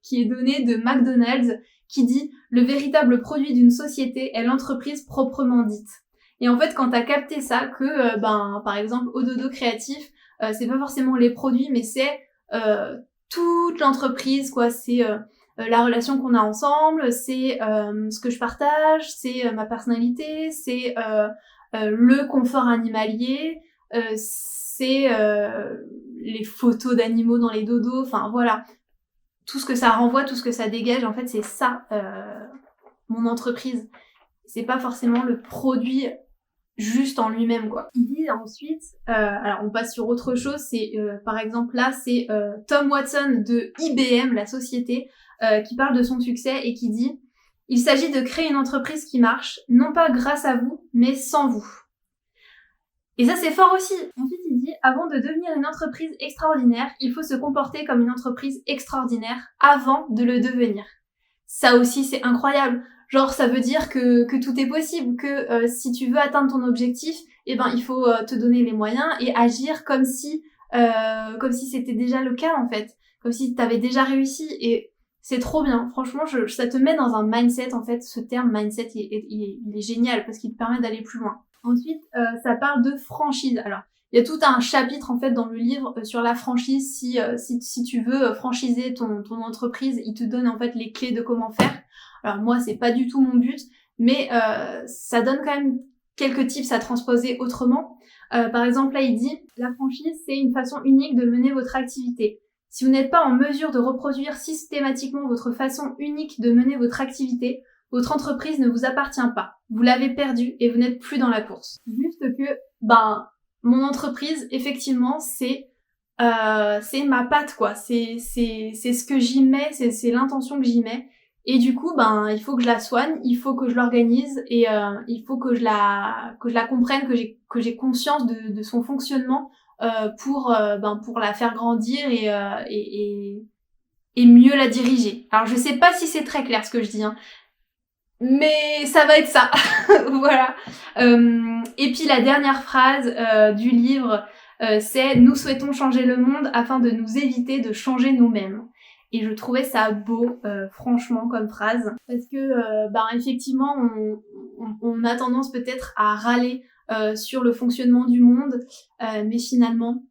Speaker 1: qui est donnée de McDonald's, qui dit « Le véritable produit d'une société est l'entreprise proprement dite ». Et en fait, quand t'as capté ça, que par exemple, Ododo Créatif, c'est pas forcément les produits, mais c'est toute l'entreprise, quoi. C'est la relation qu'on a ensemble, c'est ce que je partage, c'est ma personnalité, c'est le confort animalier, c'est les photos d'animaux dans les dodos, enfin voilà. Tout ce que ça renvoie, tout ce que ça dégage, en fait, c'est ça, mon entreprise. C'est pas forcément le produit juste en lui-même, quoi. Il dit ensuite, alors on passe sur autre chose, c'est par exemple là, c'est Tom Watson de IBM, la société, qui parle de son succès et qui dit « Il s'agit de créer une entreprise qui marche, non pas grâce à vous, mais sans vous. » Et ça, c'est fort aussi. Ensuite, il dit « Avant de devenir une entreprise extraordinaire, il faut se comporter comme une entreprise extraordinaire avant de le devenir. » Ça aussi, c'est incroyable. Genre, ça veut dire que tout est possible, que si tu veux atteindre ton objectif, eh ben, il faut te donner les moyens et agir comme si c'était déjà le cas, en fait. Comme si t'avais déjà réussi. Et c'est trop bien. Franchement, ça te met dans un mindset, en fait. Ce terme mindset, il est génial parce qu'il te permet d'aller plus loin. Ensuite, ça parle de franchise. Alors, il y a tout un chapitre en fait dans le livre sur la franchise. Si tu veux franchiser ton entreprise, il te donne en fait les clés de comment faire. Alors moi, c'est pas du tout mon but, mais ça donne quand même quelques tips à transposer autrement. Par exemple, là, il dit « La franchise, c'est une façon unique de mener votre activité. Si vous n'êtes pas en mesure de reproduire systématiquement votre façon unique de mener votre activité, votre entreprise ne vous appartient pas. Vous l'avez perdue et vous n'êtes plus dans la course. » Juste que, mon entreprise, effectivement, c'est ma patte, quoi. C'est ce que j'y mets, c'est l'intention que j'y mets. Et du coup, il faut que je la soigne, il faut que je l'organise et il faut que je la comprenne, que j'ai conscience de son fonctionnement pour la faire grandir et mieux la diriger. Alors, je sais pas si c'est très clair ce que je dis, hein. Mais ça va être ça. Voilà. Et puis la dernière phrase du livre, c'est « Nous souhaitons changer le monde afin de nous éviter de changer nous-mêmes ». Et je trouvais ça beau, franchement, comme phrase. Parce que, effectivement, on a tendance peut-être à râler sur le fonctionnement du monde, mais finalement,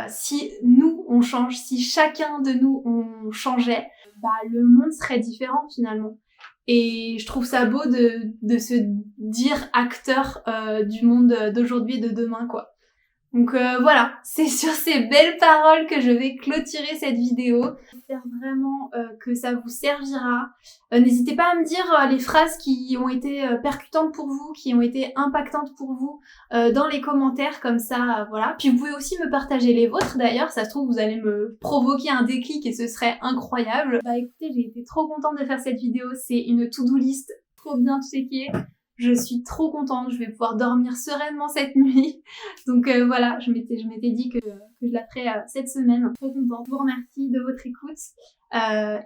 Speaker 1: si nous, on change, si chacun de nous, on changeait, le monde serait différent finalement. Et je trouve ça beau de se dire acteur du monde d'aujourd'hui et de demain, quoi. Donc voilà, c'est sur ces belles paroles que je vais clôturer cette vidéo. J'espère vraiment que ça vous servira. N'hésitez pas à me dire les phrases qui ont été percutantes pour vous, qui ont été impactantes pour vous dans les commentaires, comme ça, voilà. Puis vous pouvez aussi me partager les vôtres d'ailleurs, ça se trouve vous allez me provoquer un déclic et ce serait incroyable. Écoutez, j'ai été trop contente de faire cette vidéo, c'est une to-do list trop bien checkée. Je suis trop contente, je vais pouvoir dormir sereinement cette nuit. Donc voilà, je m'étais dit que je la ferais cette semaine. Trop contente. Je vous remercie de votre écoute.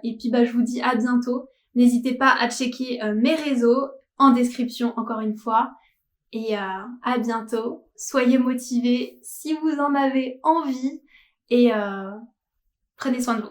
Speaker 1: Et puis je vous dis à bientôt. N'hésitez pas à checker mes réseaux en description encore une fois. Et à bientôt. Soyez motivés si vous en avez envie. Et prenez soin de vous.